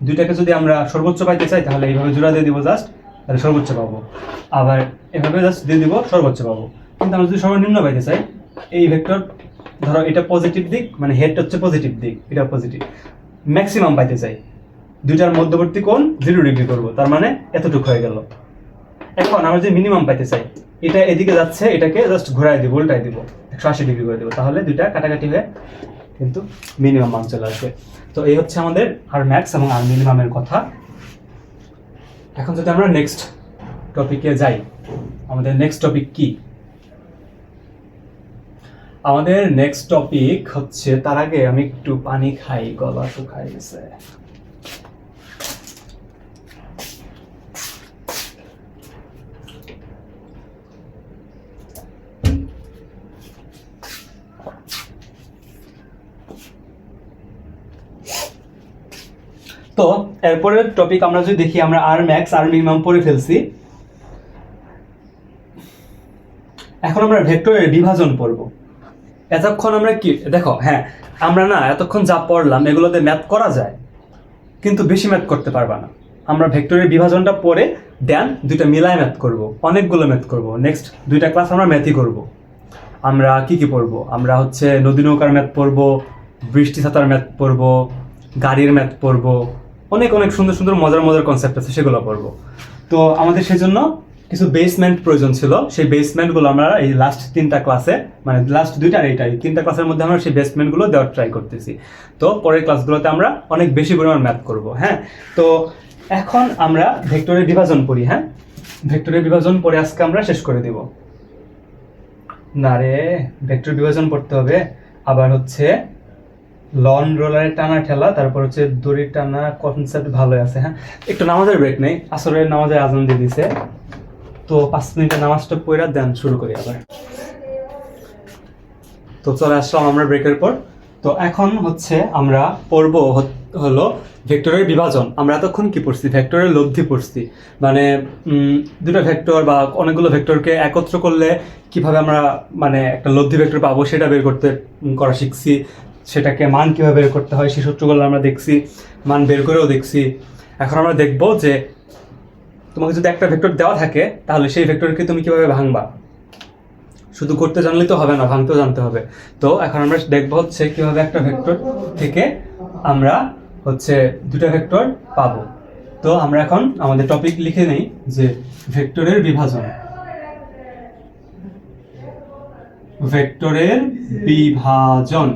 দুইটাকে যদি আমরা সর্বোচ্চ পাইতে চাই তাহলে এইভাবে জোড়া দিয়ে দিব, জাস্ট তাহলে সর্বোচ্চ পাবো। আবার এভাবে জাস্ট দিয়ে দিব, সর্বোচ্চ পাবো। কিন্তু আমরা যদি সর্বনিম্ন পাইতে চাই, এই ভেক্টর ধরো এটা পজিটিভ দিক, মানে হেডটা হচ্ছে পজিটিভ দিক, এটা পজিটিভ, ম্যাক্সিমাম পাইতে চাই, দুইটার মধ্যবর্তী কোণ 0 ডিগ্রি করব, তার মানে এতটুকু হয়ে গেল। এখন আমরা যে মিনিমাম পাইতে চাই, এটা এদিকে যাচ্ছে, এটাকে জাস্ট ঘোরায় দিব, উল্টাই দিব, 180 ডিগ্রি করে দেবো, তাহলে দুইটা কাটাকাটি হয়ে কিন্তু মিনিমাম মান চলে আসবে। তো এই হচ্ছে আমাদের আর ম্যাক্স এবং আর মিনিমামের কথা। এখন যদি আমরা নেক্সট টপিকে যাই, আমাদের নেক্সট টপিক কি? আমাদের নেক্সট টপিক হচ্ছে, তার আগে আমি একটু পানি খাই, গলা শুকায় গেছে। তো এরপরের টপিক আমরা যদি দেখি, আমরা আর ম্যাক্স আর মিনিমাম পড়ে ফেলছি। এখন আমরা ভেক্টরের বিভাজন পড়ব। এতক্ষণ আমরা কি দেখো, হ্যাঁ আমরা না এতক্ষণ যা পড়লাম এগুলোতে ম্যাথ করা যায়, কিন্তু বেশি ম্যাথ করতে পারবা না। আমরা ভেক্টরের বিভাজনটা পড়ে দেন দুইটা মিলায় ম্যাথ করব, অনেকগুলো ম্যাথ করব। নেক্সট দুইটা ক্লাস আমরা ম্যাথই করব। আমরা কি পড়বো, আমরা হচ্ছে নদী নৌকার ম্যাথ পড়বো, বৃষ্টি ছাতার ম্যাথ পড়বো, গাড়ির ম্যাথ পড়বো, অনেক সুন্দর সুন্দর মজার কনসেপ্ট আছে, সেগুলো পড়বো। তো আমাদের সেজন্য কিছু বেসমেন্ট প্রয়োজন ছিল। সেই বেসমেন্টগুলো আমরা এই লাস্ট 3টা ক্লাসে, মানে লাস্ট 2টা আর এইটা, এই 3টা ক্লাসের মধ্যে আমরা সেই বেসমেন্টগুলো দেওয়ার ট্রাই করতেছি। তো পরের ক্লাসগুলোতে আমরা অনেক বেশি পরিমাণ ম্যাথ করব। হ্যাঁ, তো এখন আমরা ভেক্টরের বিভাজন পড়ি। হ্যাঁ, ভেক্টরের বিভাজন পড়ে আজকে আমরা শেষ করে দেব। না রে, ভেক্টর বিভাজন পড়তে হবে, আবার হচ্ছে লন রোলারের টানা ঠেলা, তারপর হচ্ছে দড়ির টানা, কনসেপ্ট ভালোই আছে। হ্যাঁ, একটু নামাজের ব্রেক নেই, আসরের নামাজের আজান দিয়ে দিছে, তো 5 মিনিটের নামাজটা পড়া দেন শুরু করি আবার। তো চলে আসলাম আমরা ব্রেকের পর। তো এখন হচ্ছে আমরা পড়বো হলো ভেক্টরের বিভাজন। আমরা এতক্ষণ কি পড়ছি, ভেক্টরের লব্ধি পড়ছি, মানে দুটো ভেক্টর বা অনেকগুলো ভেক্টরকে একত্র করলে কিভাবে আমরা মানে একটা লব্ধি ভেক্টর পাবো সেটা বের করা শিখছি। সেটাকে মান কিভাবে বের করতে হয় সেই সূত্রগুলো আমরা দেখছি, মান বের করেও দেখছি। এখন আমরা দেখবো যে তোমাকে যদি একটা ভেক্টর দেওয়া থাকে তাহলে সেই ভেক্টরকে তুমি কিভাবে ভাঙবা। শুধু করতে জানলেই তো হবে না, ভাঙতেও জানতে হবে। তো এখন আমরা দেখবো হচ্ছে কিভাবে একটা ভেক্টর থেকে আমরা হচ্ছে দুটো ভেক্টর পাবো। তো আমরা এখন আমাদের টপিক লিখে নেই যে ভেক্টরের বিভাজন। ভেক্টরের বিভাজন।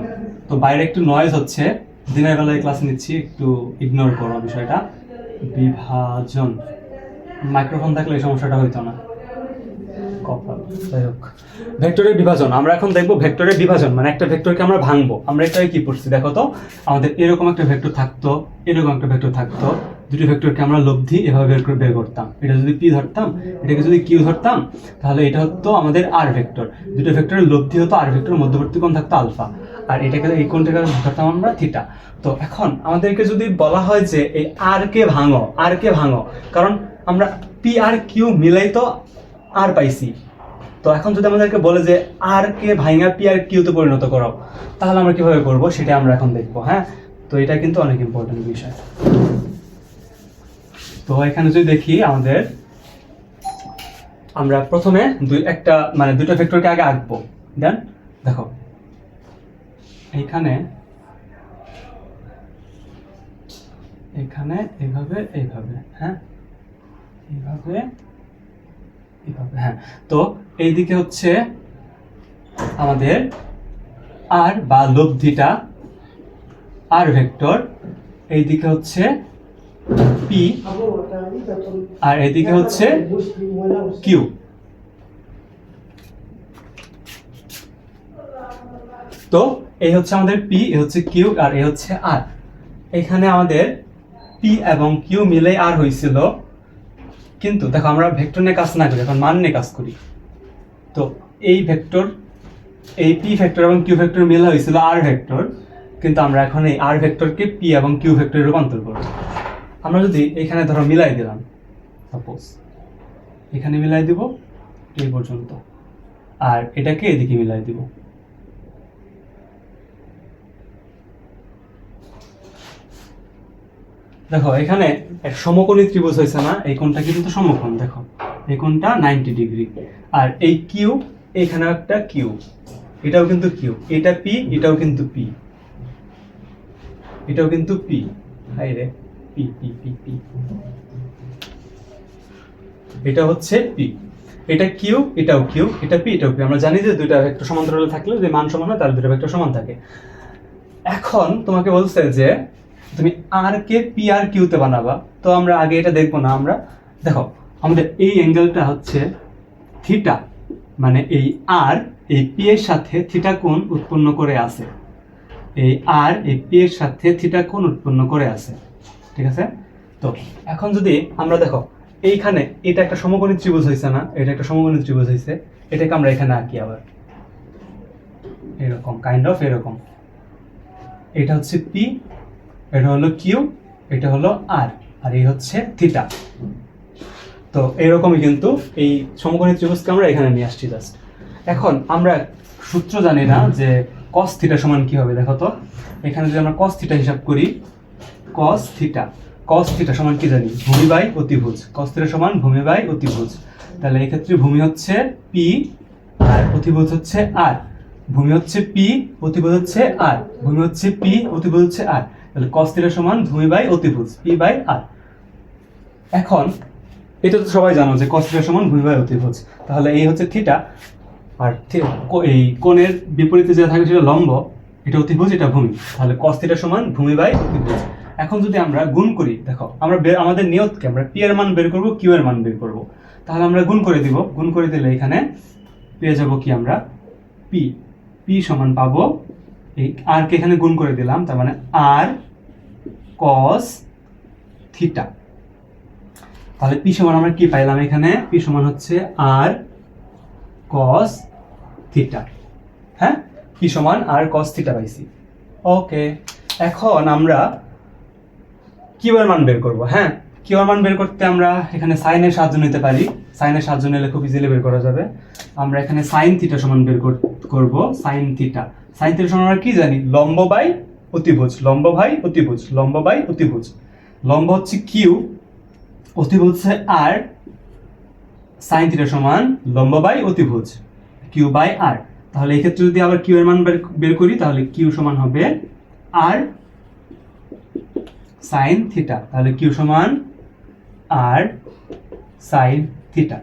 তো বাইরে একটু নয়েজ হচ্ছে, দিনের বেলায় ক্লাস নিচ্ছি, একটু ইগনোর করো বিষয়টা। বিভাজন, মাইক্রোফোন থাকলে এই সমস্যাটা হইতো না। কপাল, যাই হোক। ভেক্টরের বিভাজন আমরা এখন দেখবো। ভেক্টরের বিভাজন মানে একটা ভেক্টরকে আমরা ভাঙবো। আমরা এটাই কি পড়ছি দেখো তো, আমাদের এরকম একটা ভেক্টর থাকতো, এরকম একটা ভেক্টর থাকতো, দুটো ভেক্টরকে আমরা লব্ধি এভাবে বের করতাম। এটা যদি পি ধরতাম, এটাকে যদি কিউ ধরতাম, তাহলে এটা হতো আমাদের আর ভেক্টর। দুটো ভেক্টরের লব্ধি হতো আর ভেক্টর, মধ্যবর্তী কোণ থাকতো আলফা। আর এটাকে এই কোণটাকে ধরতাম আমরা থিটা। তো এখন আমাদেরকে যদি বলা হয় যে এই আর কে ভাঙো, কারণ আমরা পি আর কিউ মিলাই তো আর পাইছি। তো এখন যদি আমাদেরকে বলে যে আর কে ভাঙা পি আর কিউতে পরিণত করো, তাহলে আমরা কিভাবে করব সেটা আমরা এখন দেখবো। হ্যাঁ, তো এটা কিন্তু অনেক ইম্পর্টেন্ট বিষয়। তো এখানে যদি দেখি আমরা প্রথমে দুইটা ভেক্টরকে আগে আঁকবো। দেন দেখো এইখানে এইভাবে হ্যাঁ, এইভাবে হ্যাঁ। তো এইদিকে হচ্ছে আমাদের আর বা লব্ধিটা আর ভেক্টর, এইদিকে হচ্ছে পি, আর এদিকে হচ্ছে কিউ। তো এই হচ্ছে আমাদের পি, এ হচ্ছে কিউ, আর এ হচ্ছে আর। এখানে আমাদের পি এবং কিউ মিলে আর হয়েছিল, কিন্তু দেখো আমরা ভেক্টর নিয়ে কাজ না করি, এখন মান নিয়ে কাজ করি। তো এই পি ভেক্টর এবং কিউ ভেক্টর মিলে হয়েছিল আর ভেক্টর, কিন্তু আমরা এখন এই আর ভেক্টরকে পি এবং কিউ ভেক্টরে রূপান্তর করব। আমরা যদি এখানে ধরো মিলাই দিলাম, সাপোজ এখানে মিলাই দিব এই পর্যন্ত, আর এটাকে এদিকে মিলাই দিব। দেখো এখানে এক সমকোণী ত্রিভুজ হয়েছে না, এই কোণটা কিন্তু সমকোণ। দেখো এই কোণটা 90 ডিগ্রি, আর এই কিউ, এখানে একটা কিউ, এটাও কিন্তু কিউ, এটা পি, এটাও কিন্তু পি, এটাও কিন্তু পি। হাই রে, পি পি পি পি, এটা হচ্ছে পি, এটা কিউ, এটাও কিউ, এটা পি, এটাও পি। আমরা জানি যে দুইটা ভেক্টর সমান্তরালে থাকলে যে মান সমান হয় তাহলে দুটো ভেক্টর সমান থাকে। এখন তোমাকে বলছে যে তুমি আর কে পি আর কিউতে বানাবা, তো আমরা আগে এটা দেখবো না। আমরা দেখো আমাদের এই অ্যাঙ্গেলটা হচ্ছে থিটা, মানে এই আর এই পি এর সাথে থিটা কোণ উৎপন্ন করে আছে, এই আর এই পি এর সাথে থিটা কোণ উৎপন্ন করে আছে, ঠিক আছে? তো এখন যদি আমরা দেখো এইখানে এটা একটা সমকোণী ত্রিভুজ হয়েছে না, এটা একটা সমকোণী ত্রিভুজ হয়েছে, এটাকে আমরা এখানে আঁকি আবার এরকম, কাইন্ড অফ এরকম। এটা হচ্ছে পি, এটা হলো কিউ, এটা হলো আর, আর এই হচ্ছে থিটা। তো এরকমই কিন্তু এই সমকোণী ত্রিভুজকে আমরা এখানে নিয়ে আসছি জাস্ট। এখন আমরা সূত্র জানি না যে cos থিটা সমান কি হবে। দেখো তো এখানে যদি আমরা cos থিটা হিসাব করি, cos থিটা সমান কি জানি, ভূমি বাই অতিভুজ। cos থিটা সমান ভূমি বাই অতিভুজ। তাহলে এই ক্ষেত্রে ভূমি হচ্ছে পি আর অতিভুজ হচ্ছে আর। ভূমি হচ্ছে পি, অতিভুজ হচ্ছে আর, ভূমি হচ্ছে পি, অতিভুজ হচ্ছে আর। তাহলে cos থিটা সমান ভূমি বাই অতিভুজ, পি বাই আর। এখন এটা তো সবাই জানো যে cos থিটা সমান ভূমি বাই অতিভুজ। তাহলে এই হচ্ছে থিটা, আর এই কোণের বিপরীতে যেটা থাকে সেটা লম্ব, এটা অতিভুজ, এটা ভূমি। তাহলে cos থিটা সমান ভূমি বাই অতিভুজ। এখন যদি আমরা গুণ করি, দেখো আমরা আমাদের নিয়তকে আমরা পি এর মান বের করব, কিউ এর মান বের করব। তাহলে আমরা গুণ করে দিব, গুণ করে দিলে এখানে পেয়ে যাব কি আমরা, পি সমান পাবো এই আর কে এখানে গুণ করে দিলাম, তার মানে আর cos থিটা। তাহলে পি সমান আমরা কি পাইলাম এখানে, পি সমান হচ্ছে আর cos থিটা। হ্যাঁ, পি সমান আর cos থিটা পাইছি। ওকে, এখন আমরা কিউ এর মান বের করব। হ্যাঁ, কিউ এর মান বের করতে আমরা এখানে সাইনের সাহায্য নিতে পারি। সাইনের সাহায্য নিলে খুব ইজিলি বের করা যাবে। আমরা এখানে সাইন থিটা সমান বের করব, সাইন থিটা। সাইন থিটা সমান আমরা কি জানি, লম্ব বাই অতিভুজ, লম্ব বাই অতিভুজ, লম্ব বাই অতিভুজ। লম্ব হচ্ছে কিউ, অতিভুজ হচ্ছে আর, সাইন থিটা সমান লম্ব বাই অতিভুজ, কিউ বাই আর। তাহলে এই ক্ষেত্রে যদি আবার কিউ এর মান বের করি, তাহলে কিউ সমান হবে আর সাইন থিটা। তাহলে কিউ সমান আর সাইন থিটা।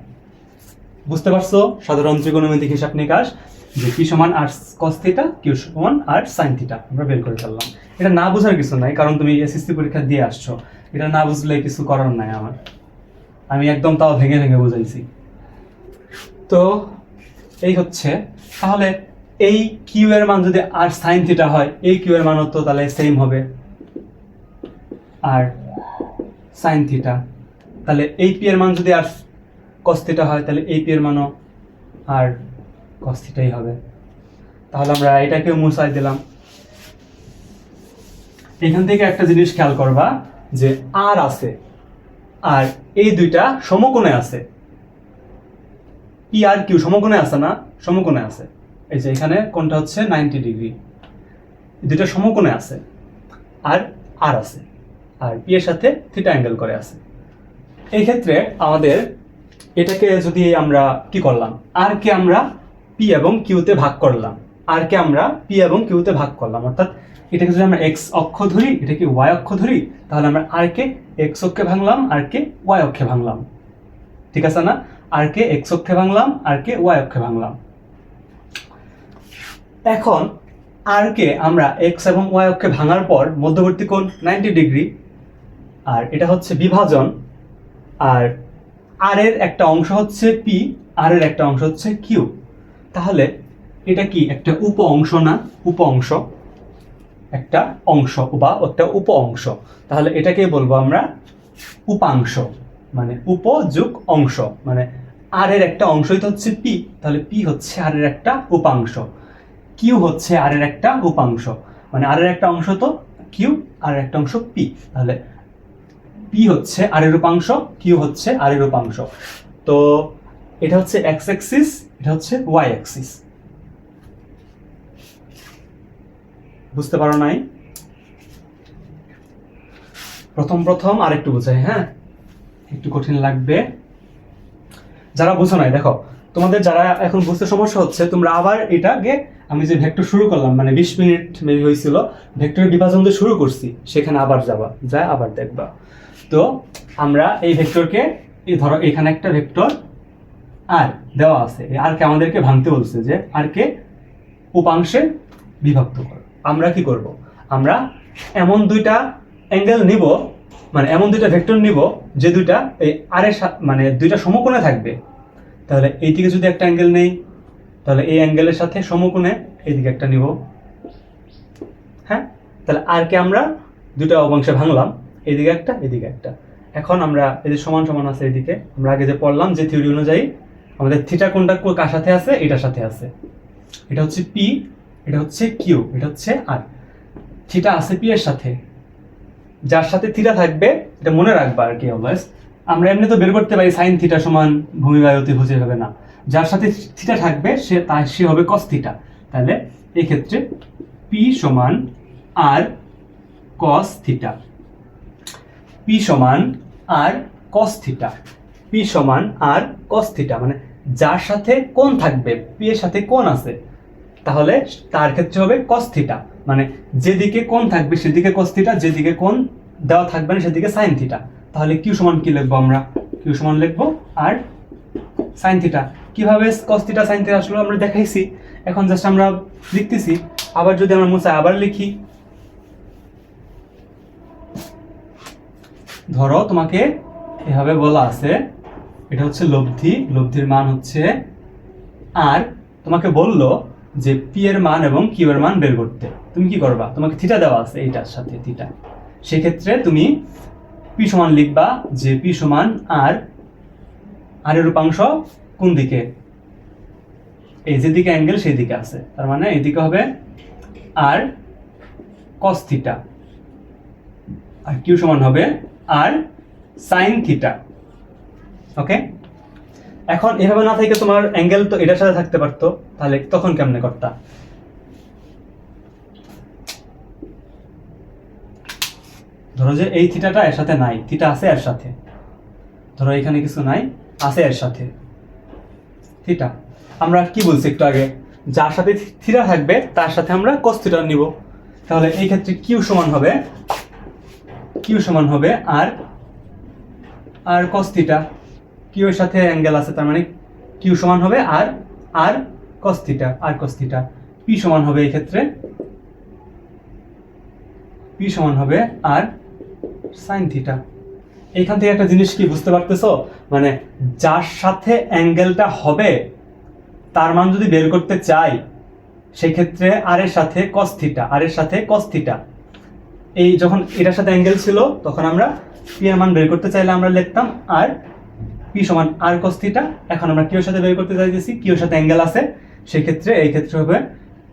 বুঝতে পারছো সাধারণ ত্রিকোণমিতিক হিসাব নিকাশ, যে পি সমান আর cos থিটা, কিউ সমান আর সাইন থিটা আমরা বের করে ফেললাম। এটা না বোঝার কিছু নাই, কারণ তুমি এসএসসি পরীক্ষা দিয়ে আসছো, এটা না বুঝলে কিছু করার নাই আমার। আমি একদম তাও ভেঙে ভেঙে বুঝাইছি। তো এই হচ্ছে, তাহলে এই কিউ এর মান যদি আর সাইন থিটা হয়, এই কিউ এর মানও তো তাহলে সেম হবে আর সাইন থিটা। তাহলে এই পি এর মান যদি আর cos থিটা হয়, তাহলে এই পি এর মানও আর cos থিটাই হবে। তাহলে আমরা এটাকেও মুছাই দিলাম। এখান থেকে একটা জিনিস খেয়াল করবা যে আর আছে, আর এই দুইটা সমকোণে আছে। পি আর কিউ সমকোণে আছে না? সমকোণে আছে। এই যে এখানে কোণটা হচ্ছে 90 ডিগ্রি, দুইটা সমকোণে আছে, আর আর আছে, আর পি এর সাথে থিটা অ্যাঙ্গেল করে আছে। এই ক্ষেত্রে আমাদের এটাকে যদি আমরা কি করলাম, আর কে আমরা পি এবং কিউতে ভাগ করলাম, আর কে আমরা পি এবং কিউতে ভাগ করলাম, অর্থাৎ এটাকে যদি আমরা এক্স অক্ষ ধরি, এটাকে ওয়াই অক্ষ ধরি, তাহলে আমরা আর কে এক্স অক্ষে ভাঙলাম, আর কে ওয়াই অক্ষে ভাঙলাম। ঠিক আছে না? আর কে এক্স অক্ষে ভাঙলাম, আর কে ওয়াই অক্ষে ভাঙলাম। এখন আর কে আমরা এক্স এবং ওয়াই অক্ষে ভাঙার পর মধ্যবর্তী কোণ 90 ডিগ্রি, আর এটা হচ্ছে বিভাজন, আর আর এর একটা অংশ হচ্ছে পি, আর এর একটা অংশ হচ্ছে কিউ। তাহলে এটা কি একটা উপ অংশ না? উপ অংশ, একটা অংশ বা একটা উপ অংশ। তাহলে এটাকে বলবো আমরা উপাংশ, মানে উপ যোগ অংশ, মানে আর এর একটা অংশই তো হচ্ছে পি, তাহলে পি হচ্ছে আর এর একটা উপাংশ, কিউ হচ্ছে আর এর একটা উপাংশ, মানে আর এর একটা অংশ তো কিউ, আর একটা অংশ পি, তাহলে পি হচ্ছে আর এর উপাংশ, কিউ হচ্ছে আর এর উপাংশ। তো এটা হচ্ছে এক্স অ্যাক্সিস, এটা হচ্ছে ওয়াই অ্যাক্সিস। বুঝতে পারো নাই? প্রথম আরেকটু বোঝাই, হ্যাঁ, একটু কঠিন লাগবে যারা বুঝো নাই। দেখো, তোমাদের যারা এখন বুঝতে সমস্যা হচ্ছে, তোমরা আবার এটাকে, আমি যে ভেক্টর শুরু করলাম, মানে 20 মিনিট মেবি হয়েছিল, ভেক্টরের বিভাজন দিয়ে শুরু করছি, সেখানে আবার যাবা, যা আবার দেখবা। তো আমরা এই ভেক্টরকে, এই ধরো এখানে একটা ভেক্টর আর দেওয়া আছে, এই আর কে আমাদেরকে ভাঙতে বলছে যে আর কে উপাংশে বিভক্ত করো। আমরা কি করব? আমরা এমন দুইটা অ্যাঙ্গেল নিব, মানে এমন দুইটা ভেক্টর নিব যে দুইটা এই আর এর মানে দুইটা সমকোণে থাকবে। তাহলে এই দিকে যদি একটা অ্যাঙ্গেল নেই, তাহলে এই অ্যাঙ্গেলের সাথে সমকোণে এইদিকে একটা নিব। হ্যাঁ, তাহলে আর কে আমরা দুইটা অংশে ভাঙলাম, এইদিকে একটা, এদিকে একটা। এখন আমরা এই যে সমান সমান আছে এইদিকে, আমরা আগে যে পড়লাম যে থিওরি অনুযায়ী আমাদের থিটা কোণটা কার সাথে আছে? এটার সাথে আছে। এটা হচ্ছে পি, এটা হচ্ছে কিউ, এটা হচ্ছে আর। থিটা আছে পি এর সাথে, যার সাথে থিটা থাকবে এটা মনে রাখবা আর কি অলওয়েজ। আমরা এমনি তো বের করতে পারি সাইন থিটা সমান ভূমি বায়ু অতিভুজ, হবে না, যার সাথে থিটা থাকবে সে হবে কস থিটা। তাহলে এই ক্ষেত্রে পি সমান আর কস থিটা, পি সমান আর কস থিটা, পি সমান আর কস থিটা, মানে যার সাথে কোণ থাকবে, পি এর সাথে কোণ আছে, তাহলে তার ক্ষেত্রে হবে কস থিটা, মানে যেদিকে কোণ থাকবে সেদিকে কস থিটা, যেদিকে কোণ দেওয়া থাকবে না সেদিকে সাইন থিটা। তাহলে কিউ সমান কি লিখবো আমরা? কিউ সমান লিখবো আর সাইন থিটা। কিভাবে কস থিটা সাইন থিটা আসলে আমরা দেখাইছি, এখন জাস্ট আমরা লিখতেছি। আবার যদি আমরা মুছাই আবার লিখি, ধরো তোমাকে এভাবে বলা আছে, এটা হচ্ছে লব্ধি, লব্ধির মান হচ্ছে আর, তোমাকে বললো যে পি এর মান এবং কিউ এর মান বের করতে। তুমি কি করবা? তোমাকে থিটা দেওয়া আছে এইটার সাথে থিটা, সেক্ষেত্রে তুমি পি সমান লিখবা যে পি সমান আর, আর এর উপাংশ কোন দিকে? এই যেদিকে অ্যাঙ্গেল সেই দিকে আছে, তার মানে এদিকে হবে আর কস থিটা, আর কিউ সমান হবে আর সাইন থিটা। ওকে, এখন এভাবে না থেকে তোমার অ্যাঙ্গেল তো এটার সাথে থাকতে পারতো, তাহলে তখন কেমনে করতা? ধরো যে এই থিটাটা এর সাথে নাই, থিটা আছে এর সাথে, ধরো এখানে কিছু নাই, আছে এর সাথে থিটা। আমরা কি বলছি একটু আগে, যার সাথে থিটা থাকবে তার সাথে আমরা কস থিটা নিব। তাহলে এই ক্ষেত্রে কিউ সমান হবে, কিউ সমান হবে আর আর কস থিটা, কিউ এর সাথে অ্যাঙ্গেল আছে, তার মানে কিউ সমান হবে আর আর কস থিটা, আর কস থিটা। পি সমান হবে এই ক্ষেত্রে, পি সমান হবে আর সাইন থিটা। এইখান থেকে একটা জিনিস কি বুঝতে পারতেছো, মানে যার সাথে অ্যাঙ্গেলটা হবে তার মান যদি বের করতে চাই, সেই ক্ষেত্রে আর এর সাথে কস থিটা, আর এর সাথে কস থিটা, এই যখন এটার সাথে অ্যাঙ্গেল ছিল তখন আমরা পি এর মান বের করতে চাইলে আমরা লিখতাম আর পি সমান আর কস থিটা। এখন আমরা কিউ এর সাথে বের করতে চাইতেছি, কিউ এর সাথে অ্যাঙ্গেল আছে, সেই ক্ষেত্রে এই ক্ষেত্রে হবে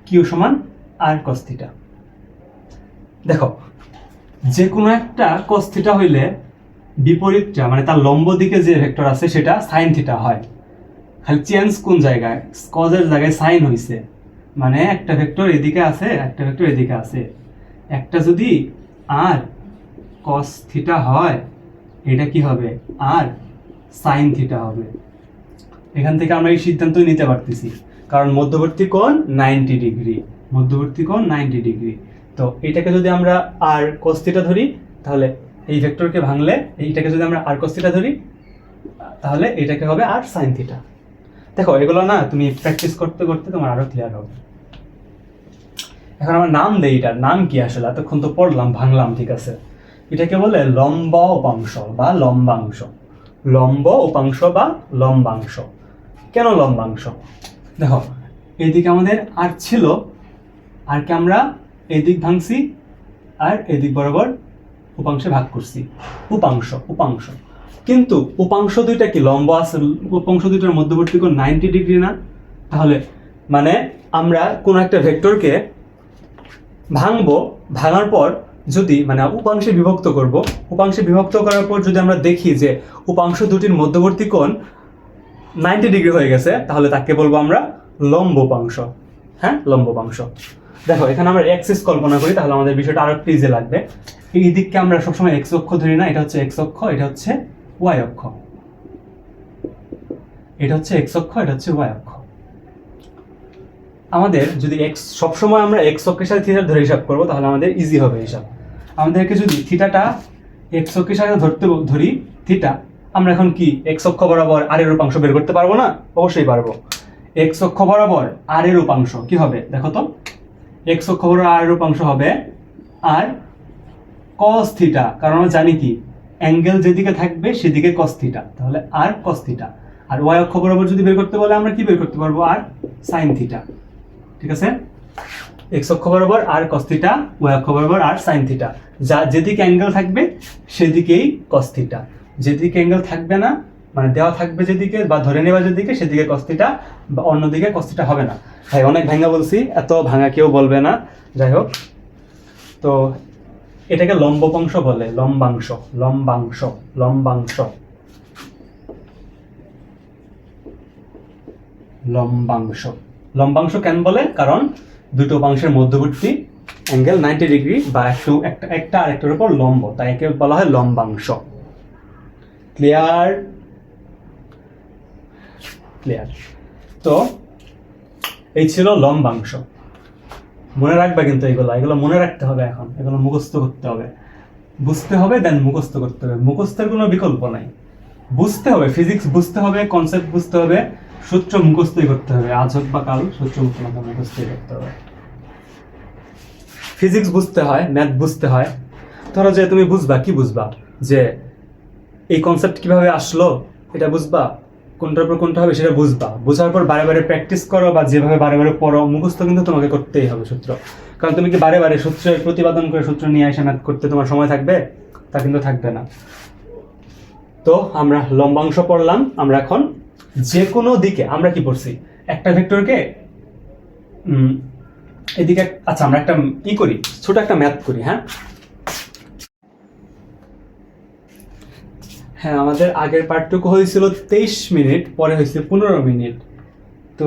কিউ সমান আর কস থিটা। দেখো যে কোনো একটা cos থিটা হইলে বিপরীতটা মানে তার লম্ব দিকে যে ভেক্টর আছে সেটা sin থিটা হয়। খালি চেঞ্জ কোন জায়গায়, cos এর জায়গায় sin হইছে, মানে একটা ভেক্টর এদিকে আছে একটা ভেক্টর এদিকে আছে। একটা যদি আর cos থিটা হয়, এটা কি হবে আর sin থিটা হবে। এখান থেকে আমরা এই সিদ্ধান্ত নিতে পারতেছি, কারণ মধ্যবর্তী কোণ 90 ডিগ্রি, মধ্যবর্তী কোণ 90 ডিগ্রি। তো এটাকে যদি আমরা আর cos থিটা ধরি, তাহলে এই ভেক্টরকে ভাঙলে এইটাকে যদি আমরা আর cos থিটা ধরি, তাহলে এটাকে হবে আর sin থিটা। দেখো এগুলো না তুমি প্র্যাকটিস করতে করতে তোমার আরো ক্লিয়ার হবে। এখন আমার নাম দেই, এটার নাম কি আসলে, এতক্ষণ তো পড়লাম ভাঙলাম, ঠিক আছে। এটাকে বলে লম্ব উপাংশ বা লম্বাংশ, লম্ব উপাংশ বা লম্বাংশ। কেন লম্বাংশ? দেখো এদিকে আমাদের আর ছিল, আরকে আমরা এদিক ভাঙছি আর এদিক বরাবর উপাংশে ভাগ করছি, উপাংশ উপাংশ। কিন্তু উপাংশ দুইটা কি লম্ব আছে, উপাংশ দুইটার মধ্যবর্তী কোণ 90 ডিগ্রি না? তাহলে মানে আমরা কোন একটা ভেক্টরকে ভাঙবো, ভাঙার পর যদি মানে উপাংশে বিভক্ত করব, উপাংশে বিভক্ত করার পর যদি আমরা দেখি যে উপাংশ দুটির মধ্যবর্তী কোণ 90 ডিগ্রি হয়ে গেছে, তাহলে তাকে বলবো আমরা লম্ব উপাংশ। হ্যাঁ, লম্ব উপাংশ। দেখো এখানে আমরা এক্সিস কল্পনা করি, তাহলে আমাদের বিষয়টা আরো ইজি লাগবে। এই দিককে আমরা সবসময় এক্স অক্ষ ধরি না, এটা হচ্ছে এক্স অক্ষ, এটা হচ্ছে ওয়াই অক্ষ। এটা হচ্ছে এক্স অক্ষ, এটা হচ্ছে ওয়াই অক্ষ। আমাদের যদি এক্স সবসময় আমরা এক্স অক্ষের সাথে থিটা ধরে হিসাব করবো, তাহলে আমাদের ইজি হবে হিসাব। আমাদেরকে যদি থিটাটা এক্স অক্ষের সাথে ধরি থিটা, আমরা এখন কি এক্স অক্ষ বরাবর আর এর উপাংশ বের করতে পারবো না? অবশ্যই পারবো। এক্স অক্ষ বরাবর আর এর উপাংশ কি হবে দেখো তো, এক্স অক্ষ বরাবর আর এর উপাংশ হবে আর cos থিটা, কারণ আমরা জানি কি অ্যাঙ্গেল যেদিকে থাকবে সেদিকে cos থিটা, তাহলে আর cos থিটা। আর ওয়াই অক্ষ বরাবর যদি বের করতে বলে আমরা কি বের করতে পারবো, আর sin থিটা। ঠিক আছে, এক্স অক্ষ বরাবর আর cos থিটা, ওয়াই অক্ষ বরাবর আর sin থিটা। যা যেদিকে অ্যাঙ্গেল থাকবে সেদিকেই cos থিটা, যেদিকে অ্যাঙ্গেল থাকবে না মানে দেওয়া থাকবে যেদিকে বা ধরে নেওয়া যেদিকে সেদিকে cos থিটা, বা অন্যদিকে cos থিটা হবে না। ভাই অনেক ভাঙা বলছি, এত ভাঙা কেউ বলবে না। যাই হোক, তো এটাকে লম্বাংশ বলে, লম্বাংশ লম্বাংশ লম্বাংশ লম্বাংশ। লম্বাংশ কেন বলে? কারণ দুটো উপাংশের মধ্যবর্তী অ্যাঙ্গেল 90 ডিগ্রি বা একটা আরেকটার উপর লম্ব, তাই একে বলা হয় লম্বাংশ। ক্লিয়ার? ক্লিয়ার। তো এই ছিল লম্বাংশ। মনে রাখবে কিন্তু এগুলো মনে রাখতে হবে, এখন এগুলো মুখস্থ করতে হবে, বুঝতে হবে, দেন মুখস্থ করতে হবে। মুখস্থের কোনো বিকল্প নাই, বুঝতে হবে, ফিজিক্স বুঝতে হবে, কনসেপ্ট বুঝতে হবে, সূত্র মুখস্থই করতে হবে। আজ হোক বা কাল সূত্র মুখস্থই করতে হবে। ফিজিক্স বুঝতে হয়, ম্যাথ বুঝতে হয়। ধরো যে তুমি বুঝবা, কি বুঝবা যে এই কনসেপ্ট কিভাবে আসলো এটা বুঝবা, কোনটার পর কোনটা হবে সেটা বুঝবা। বোঝার পর বারে বারে প্র্যাকটিস করো বা যেভাবে বারে বারে পড়ো, মুখস্থ কিন্তু তোমাকে করতেই হবে সূত্র। কারণ তুমি কি বারে বারে সূত্রের প্রতিপাদন করে সূত্র নিয়ে এসে ম্যাথ করতে তোমার সময় থাকবে? তা কিন্তু থাকবে না। তো আমরা লম্বাংশ পড়লাম। আমরা এখন যে কোনো দিকে আমরা কি পড়ছি, একটা ভেক্টরকে এদিকে, আচ্ছা আমরা একটা করি, ছোট একটা ম্যাথ করি। হ্যাঁ, আমাদের আগের পার্টটুকু হয়েছিল 23 মিনিট, পরে হয়েছে 15 মিনিট। তো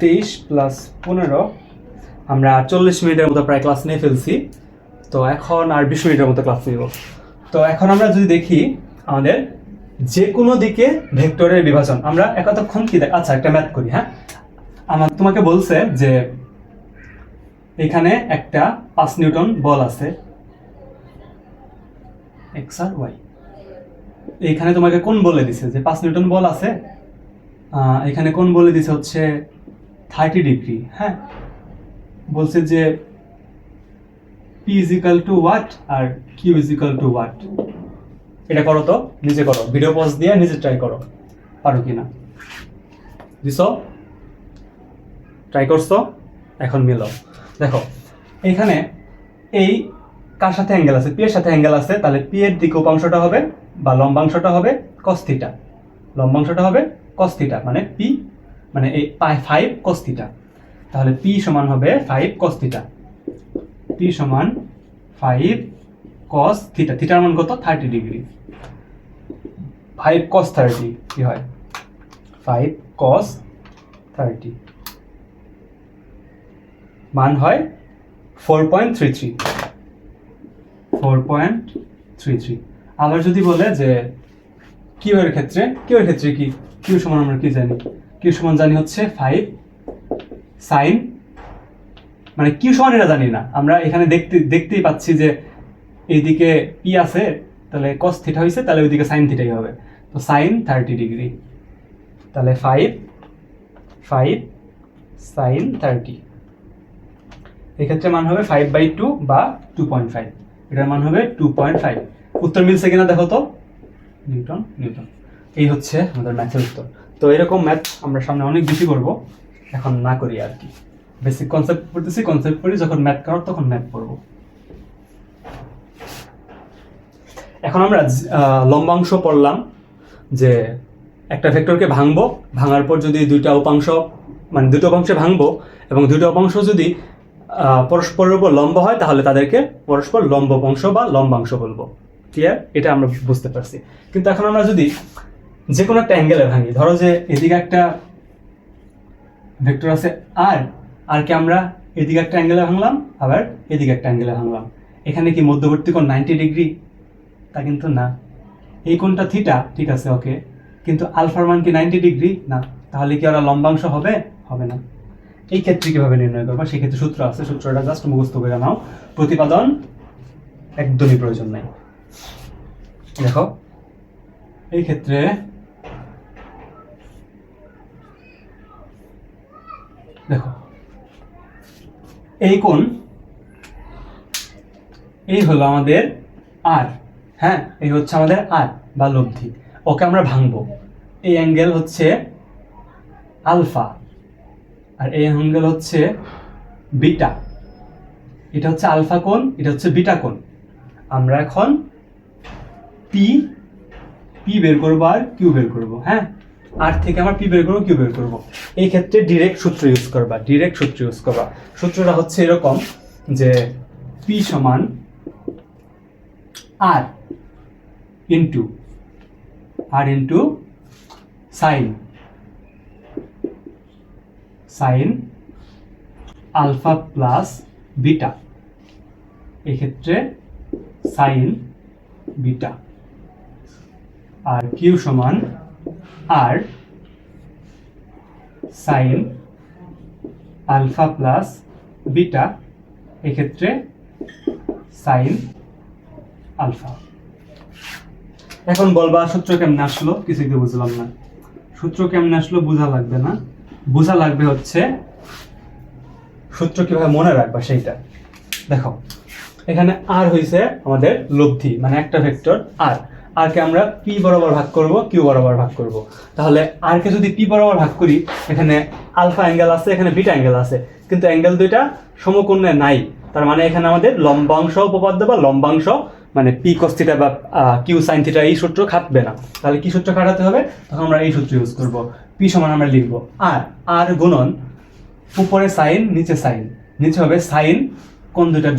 23 প্লাস 15 আমরা 40 মিনিটের মতো প্রায় ক্লাস নিয়ে ফেলছি। তো এখন আর 20 মিনিটের মতো ক্লাস নিব। তো এখন আমরা যদি দেখি আমাদের যে কোনো দিকে ভেক্টরের বিভাজন, আমরা এতক্ষণ কি আচ্ছা একটা ম্যাথ করি। আমার তোমাকে বলছে যে এখানে একটা 5 নিউটন বল আছে, এক্স আর ওয়াই। এখানে তোমাকে কোন বলে দিছে যে 5 নিউটন বল আছে, এখানে কোন বলে দিছে হচ্ছে 30 ডিগ্রি। হ্যাঁ, বলছে যে P is equal to what R Q is equal to what। এটা করো তো, নিজে করো, ভিডিও পজ দিয়ে নিজে ট্রাই করো, পারো কিনা। দিছো, ট্রাই করছো, এখন মিলাও। দেখো এখানে এই কার সাথে অ্যাঙ্গেল আছে, পি এর সাথে অ্যাঙ্গেল আছে, তাহলে পি এর দিকে উপাংশটা হবে বা লম্বাংশটা হবে cos থিটা, লম্বাংশটা হবে cos থিটা, মানে পি মানে এই 5 cos থিটা। তাহলে পি সমান হবে 5 cos থিটা, পি সমান 5 কস থিটা, থিটার মান কত 30 ডিগ্রি। 5 cos 30 কি হয় 5 cos 30 মান হয় 4.33। আবার যদি বলে যে কিউ এর ক্ষেত্রে কি কিউ সমান আমরা কি জানি, কিউ সমান জানি হচ্ছে 5 sin, মানে কিউ সমান এটা জানি না আমরা, এখানে দেখতেই পাচ্ছি যে এইদিকে পি আছে, তাহলে cos থিটা হয়েছে, তাহলে ওইদিকে sin থিটাই হবে। তো sin 30 ডিগ্রি, তাহলে 5 sin 30, এক্ষেত্রে মান হবে 5/2 বা 2.5, এটার মান হবে 2.5। উত্তর মিলছে কিনা দেখো তো, নিউটন। এই হচ্ছে আমাদের ম্যাথের উত্তর। তো এরকম ম্যাথ আমরা সামনে অনেক বেশি করব, এখন না করি আর কি। বেসিক কনসেপ্ট পড়তেছি, কনসেপ্ট পড়ি, যখন ম্যাথ করার তখন ম্যাথ পড়ব। এখন আমরা লম্বাংশ পড়লাম, যে একটা ভেক্টরকে ভাঙবো, ভাঙার পর যদি দুটো উপাংশে ভাঙবো এবং দুটো উপাংশ যদি পরস্পরের উপর লম্ব হয়, তাহলে তাদেরকে পরস্পর লম্ব উপাংশ বা লম্বাংশ বলবো। ক্লিয়ার? এটা আমরা বুঝতে পারছি। কিন্তু এখন আমরা যদি যে কোনো একটা অ্যাঙ্গেলে ভাঙি, ধরো যে এদিকে একটা ভেক্টর আছে আর কে আমরা এদিকে একটা অ্যাঙ্গেলে ভাঙলাম, আবার এদিকে একটা অ্যাঙ্গেলে ভাঙলাম, এখানে কি মধ্যবর্তী কোণ 90 ডিগ্রি? তা কিন্তু না। এই কোণটা থিটা, ঠিক আছে, ওকে, কিন্তু আলফার মান কি 90 ডিগ্রি? না। তাহলে কি ওরা লম্বাংশ হবে? হবে না। এই ক্ষেত্রে কিভাবে নির্ণয় করবো? সেই ক্ষেত্রে সূত্র আছে, সূত্রটা জাস্ট মুখস্থ করে নাও, প্রতিপাদন একদমই প্রয়োজন নাই। দেখো এই ক্ষেত্রে দেখো এই কোণ, এই হলো আমাদের আর, হ্যাঁ, এই হচ্ছে আমাদের আর বা লব্ধি, ওকে আমরা ভাঙবো। এই অ্যাঙ্গেল হচ্ছে আলফা আর এই অ্যাঙ্গেল হচ্ছে বিটা, এটা হচ্ছে আলফা কোণ, এটা হচ্ছে বিটা কোণ। আমরা এখন পি বের করবো আর কিউ বের করবো, হ্যাঁ, আর থেকে আমরা পি বের করবো, কিউ বের করবো। এই ক্ষেত্রে ডিরেক্ট সূত্র ইউজ করবা, সূত্রটা হচ্ছে এরকম যে পি সমান R into sine alpha plus beta, এক্ষেত্রে সাইন বিটা, আর কিউ সমান R sine alpha plus beta, এক্ষেত্রে সাইন আলফা। এখন বলবা সূত্র কেমনে আসলো? কিছুই তো বুঝলাম না। সূত্র কেমনে আসলো বোঝা লাগবে না, বোঝা লাগবে হচ্ছে সূত্র কিভাবে মনে রাখবা সেইটা। দেখো এখানে আর হইছে আমাদের লব্ধি, মানে একটা ভেক্টর আর কে আমরা পি বরাবর ভাগ করব, কিউ বরাবর ভাগ করব। তাহলে আর কে যদি পি বরাবর ভাগ করি, এখানে আলফা অ্যাঙ্গেল আছে, এখানে বিটা অ্যাঙ্গেল আছে, কিন্তু অ্যাঙ্গেল দুইটা সমকোণে নাই, তার মানে এখানে আমাদের লম্বাংশ উপপাদ্য বা লম্বাংশ, মানে পি cos থিটা বা কিউ sin থিটা, এই সূত্র খাটবে না। তাহলে কি সূত্র খাটাতে হবে? তখন আমরা এই সূত্র ইউজ করব। পি সমান আমরা লিখব আর গুণন উপরে সাইন, নিচে সাইন, নিচে হবে সাইন কোণ দুইটার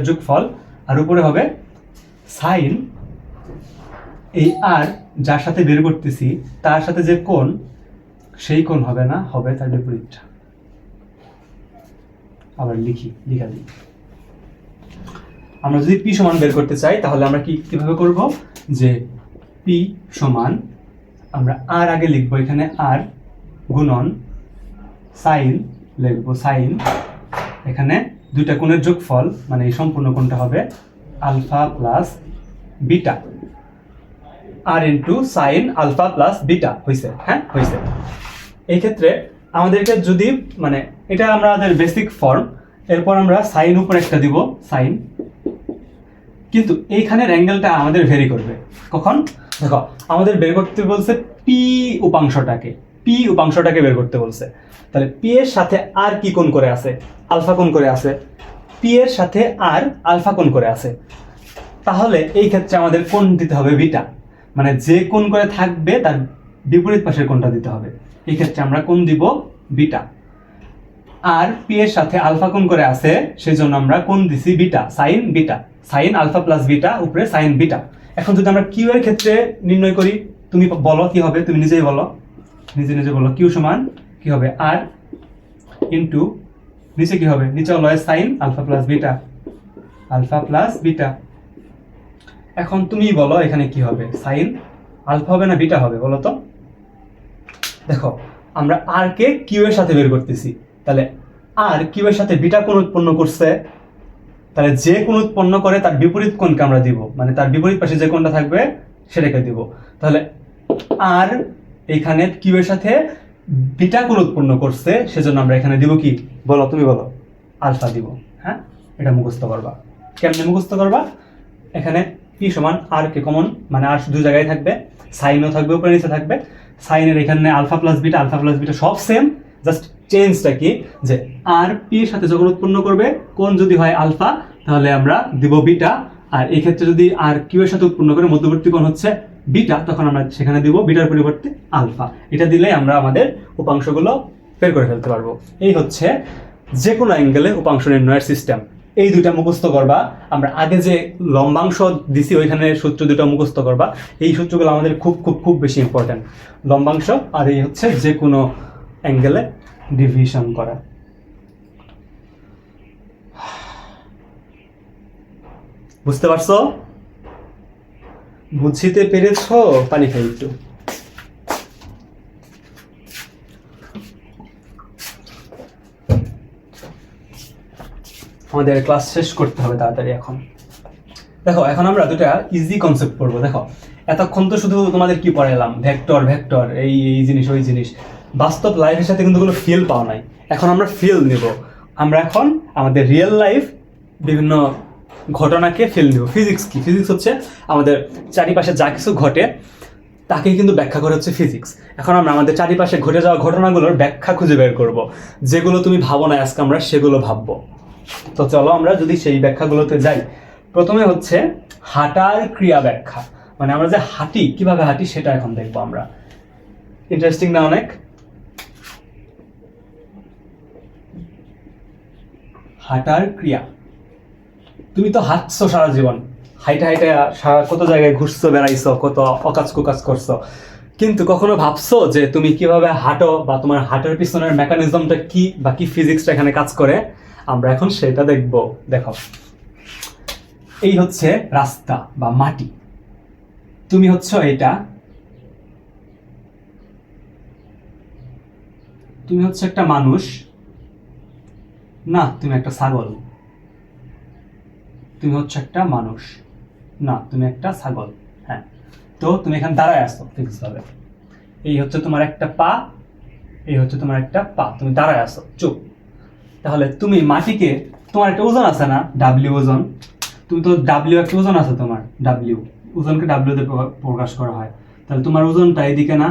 যোগফল, আর উপরে হবে সাইন এই আর যার সাথে বের করতেছি তার সাথে যে কোণ, সেই কোণ হবে না, হবে তার বিপরীতটা। আবার লিখা দিই। আমরা যদি পি সমান বের করতে চাই, তাহলে আমরা কিভাবে করব? যে পি সমান আমরা আর আগে লিখবো, এখানে আর গুণন সাইন লিখবো, সাইন এখানে দুইটা কোণের যোগফল, মানে এই সম্পূর্ণ কোণটা হবে alpha plus beta, R into sine alpha plus beta. হয়েছে? হ্যাঁ হয়েছে। এই ক্ষেত্রে আমাদেরকে যদি, মানে এটা আমাদের বেসিক ফর্ম, এরপর আমরা সাইন উপর একটা দিব, সাইন, কিন্তু এইখানের অ্যাঙ্গেলটা আমাদের ভেরি করবে। কখন? দেখো আমাদের বের করতে বলছে পি উপাংশটাকে বের করতে বলছে। তাহলে পি এর সাথে আর কি কোণ করে আছে? আলফা কোণ করে আছে। পি এর সাথে আর আলফা কোণ করে আছে, তাহলে এই ক্ষেত্রে আমাদের কোণ দিতে হবে বিটা, মানে যে কোণ করে থাকবে তার বিপরীত পাশের কোণটা দিতে হবে। এই ক্ষেত্রে আমরা কোণ দিব বিটা। আর পি এর সাথে আলফা কোণ করে আছে, সেই জন্য আমরা কোণ দিছি beta, sine beta, sine alpha plus beta উপরে সাইন বিটা। এখন যদি আমরা কিউ এর ক্ষেত্রে নির্ণয় করি, তুমি বলো কি হবে, তুমি নিজেই বলো, নিজে বলো। কিউ সমান কি হবে, আর ইন্টু নিচে কি হবে, নিচে হলো sine alpha plus beta, alpha plus beta. এখন তুমি বলো এখানে কি হবে, সাইন আলফা হবে না বিটা হবে, বলো তো। দেখো আমরা আর কে কিউ এর সাথে বের করতেছি, তাহলে আর কিউ এর সাথে বিটা কোণ উৎপন্ন করছে, তাহলে যে কোণ উৎপন্ন করে তার বিপরীত কোণকে আমরা দিব, মানে তার বিপরীত পাশে যে কোণটা থাকবে সেটাকে দিব। তাহলে আর এখানে কিউ এর সাথে বিটা কোণ উৎপন্ন করছে, সেজন্য আমরা এখানে দিব কি, বলো তুমি বলো, আলফা দিব। হ্যাঁ, এটা মুখস্থ করবা। কেমনে মুখস্থ করবা, এখানে পি সমান আর কে কমন, মানে আর দুই জায়গায় থাকবে, সাইনও থাকবে উপরে নিচে থাকবে। সাইনের এখানে আলফা প্লাস বিটা সব সেম, জাস্ট চেঞ্জটা কি যে আর পি এর সাথে যখন উৎপন্ন করবে কোণ যদি হয় আলফা, তাহলে আমরা দিব বিটা, আর এই ক্ষেত্রে যদি আর কিউ এর সাথে উৎপন্ন করে মধ্যবর্তী কোণ হচ্ছে বিটা, তখন আমরা সেখানে দিব বিটার পরিবর্তে আলফা। এটা দিলে আমরা আমাদের উপাংশগুলো বের করে ফেলতে পারবো। এই হচ্ছে যে কোনো অ্যাঙ্গেলে উপাংশ নির্ণয়ের সিস্টেম। এই দুইটা মুখস্থ করবা। আমরা আগে যে লম্বাংশ দিছি ওইখানে সূত্র দুটো মুখস্থ করবা। এই সূত্রগুলো আমাদের খুব খুব খুব বেশি ইম্পর্টেন্ট, লম্বাংশ আর এই হচ্ছে যে কোনো অ্যাঙ্গেলে ডিভিশন করা। বুঝতে পারছো, বুঝতে পেরেছো? পানি খাই একটু। আমাদের ক্লাস শেষ করতে হবে তাড়াতাড়ি এখন। দেখো এখন আমরা দুটা ইজি কনসেপ্ট পড়বো। দেখো এতক্ষণ তো শুধু তোমাদের কি পড়াইলাম, ভেক্টর ভেক্টর এই এই জিনিস ওই জিনিস, বাস্তব লাইফের সাথে কিন্তু কোনো ফিল পাওয়া নাই। এখন আমরা ফিল নিব, আমরা এখন আমাদের রিয়েল লাইফ বিভিন্ন ঘটনাকে ফিল নিব। ফিজিক্স কি, ফিজিক্স হচ্ছে আমাদের চারিপাশে যা কিছু ঘটে তাকে কিন্তু ব্যাখ্যা করে হচ্ছে ফিজিক্স। এখন আমরা আমাদের চারিপাশে ঘটে যাওয়া ঘটনাগুলোর ব্যাখ্যা খুঁজে বের করব, যেগুলো তুমি ভাবো না আজকে আমরা সেগুলো ভাববো। তো চলো আমরা যদি সেই ব্যাখ্যাগুলোতে যাই। প্রথমে হচ্ছে হাঁটার ক্রিয়া ব্যাখ্যা, মানে আমরা যে হাঁটি কিভাবে হাঁটি সেটা এখন দেখবো আমরা। ইন্টারেস্টিং না অনেক? হাঁটার ক্রিয়া, তুমি তো হাঁটছো সারা জীবন, হাইটা হাইটা সারা কত জায়গায় ঘুরছো, বেড়াইছো, কত অকাজ কুকাজ করছো, কিন্তু কখনো ভাবছো যে তুমি কিভাবে হাঁটো বা তোমার হাঁটার পিছনের মেকানিজমটা কি বা কি ফিজিক্সটা এখানে কাজ করে? আমরা এখন সেটা দেখব। দেখো এই হচ্ছে রাস্তা বা মাটি, তুমি হচ্ছে এটা, তুমি হচ্ছে একটা মানুষ না, তুমি একটা ছাগল, তুমি হচ্ছে একটা মানুষ না, তুমি একটা ছাগল। হ্যাঁ, তো তুমি এখানে দাঁড়ায় আসো ফিক্স ভাবে, এই হচ্ছে তোমার একটা পা, এই হচ্ছে তোমার একটা পা, তুমি দাঁড়ায় আসো চুপ। তাহলে তুমি মাটিকে, তোমার একটা ওজন আছে না, ডাব্লিউ ওজন, তুমি তো ডাব্লিউ একটা ওজন আছে তোমার, ডাব্লিউ ওজনকে ডাব্লিউ দিয়ে প্রকাশ করা হয়। তাহলে তোমার ওজনটা এইদিকে না,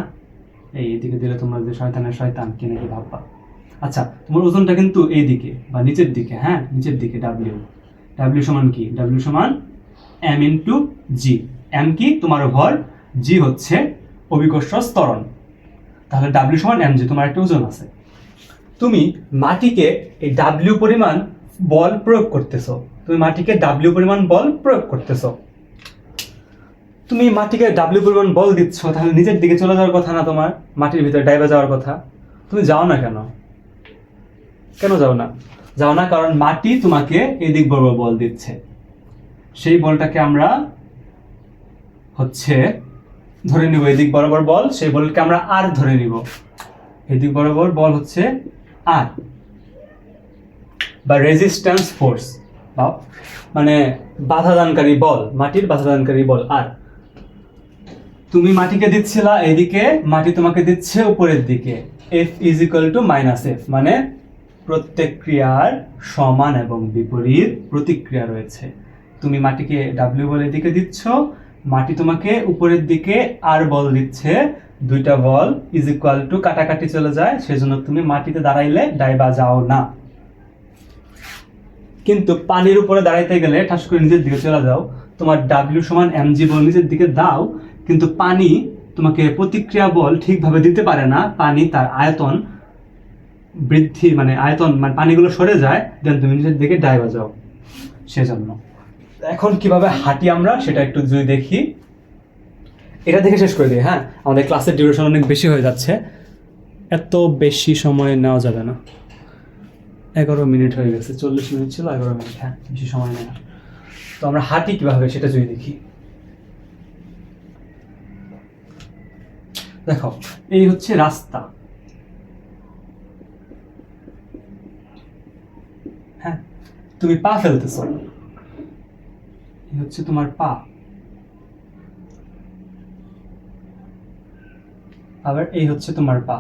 এইদিকে দিলে তোমরা যে শয়তানের শয়তান কি নাকি ভাববা। আচ্ছা, তোমার ওজনটা কিন্তু এইদিকে বা নিচের দিকে, হ্যাঁ নিচের দিকে। ডাব্লিউ ডাব্লিউ সমান কি, ডাব্লিউ সমান এম ইন্টু জি। এম কি তোমার ভর, জি হচ্ছে অভিকর্ষ ত্বরণ। তাহলে ডাব্লিউ সমান এম জি, তোমার একটা ওজন আছে। তুমি মাটিকে এই ডাব্লিউ পরিমাণ বল প্রয়োগ করতেছো, তুমি মাটিকে ডাব্লিউ পরিমাণ বল প্রয়োগ করতেছো। তুমি মাটিকে ডাব্লিউ পরিমাণ বল দিচ্ছ, তাহলে নিচের দিকে চলে যাওয়ার কথা না, তোমার মাটির ভিতরে ডাইবে যাওয়ার কথা। তুমি যাও না কেন, কেন যাও না? যাও না কারণ মাটি তোমাকে এদিক বরাবর বল দিচ্ছে। সেই বলটাকে আমরা হচ্ছে ধরে নিব এদিক বরাবর বল, সেই বলকে আমরা আর ধরে নিব। এদিক বরাবর বল হচ্ছে আর বা রেজিস্ট্যান্স ফোর্স, বা মানে বাধাদানকারী বল, মাটির বাধাদানকারী বল আর। তুমি মাটিকে দিচ্ছিলা এইদিকে, মাটি তোমাকে দিচ্ছে উপরের দিকে। F is equal to minus F, মানে প্রত্যেক ক্রিয়ার সমান এবং বিপরীত প্রতিক্রিয়া রয়েছে। তুমি মাটিকে ডাব্লিউ বল এদিকে দিচ্ছ, মাটি তোমাকে উপরের দিকে আর বল দিচ্ছে। দুইটা বল ইজ ইকুয়াল টু কাটাকাটি চলে যায়, সেজন্য তুমি মাটিতে দাঁড়াইলে ডাইবা যাও না। কিন্তু পানির উপরে দাঁড়াইতে গেলে ঠাস করে নিচের দিকে চলে যাও। তোমার ডাব্লিউ সমান এম জি বল নিচের দিকে দাও, কিন্তু পানি তোমাকে প্রতিক্রিয়া বল ঠিকভাবে দিতে পারে না। পানি তার আয়তন বৃদ্ধি মানে আয়তন মানে পানিগুলো সরে যায়, দেন তুমি নিচের দিকে ডাইভা যাও, সেজন্য। এখন কিভাবে হাঁটি আমরা সেটা একটু যদি দেখি, এটা দেখে শেষ করে দিই। হ্যাঁ, আমাদের ক্লাসের ডিউরেশন অনেক বেশি হয়ে যাচ্ছে, এত বেশি সময় নেওয়া যাবে না। 11 মিনিট হয়ে গেছে, 40 মিনিট ছিল, 11 মিনিট, হ্যাঁ বেশি সময় নেই। তো আমরা হাঁটি কিভাবে সেটা যদি দেখি, দেখো এই হচ্ছে রাস্তা, হ্যাঁ তুমি পা ফেলতেছ, এই হচ্ছে তোমার পা, আবার এই হচ্ছে তোমার পা।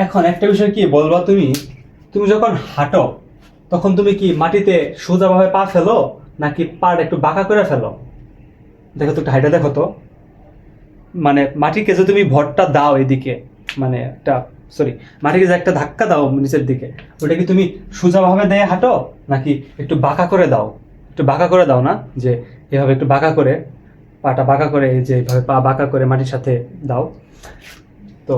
এখন একটা বিষয় কি বলবা, তুমি যখন হাঁটো তখন তুমি কি মাটিতে সোজাভাবে পা ফেলো নাকি পাটা একটু বাঁকা করে ফেলো? দেখো তো, একটু হাইটা দেখো তো, মানে মাটিকে যে তুমি ভরটা দাও এদিকে, মানে একটা মাটিকে যে একটা ধাক্কা দাও নিচের দিকে, ওটা কি তুমি সোজাভাবে দিয়ে হাঁটো নাকি একটু বাঁকা করে দাও? একটু বাঁকা করে দাও না, যে এভাবে একটু বাঁকা করে পাটা বাঁকা করে, এই যে এইভাবে পা বাঁকা করে মাটির সাথে দাও। তো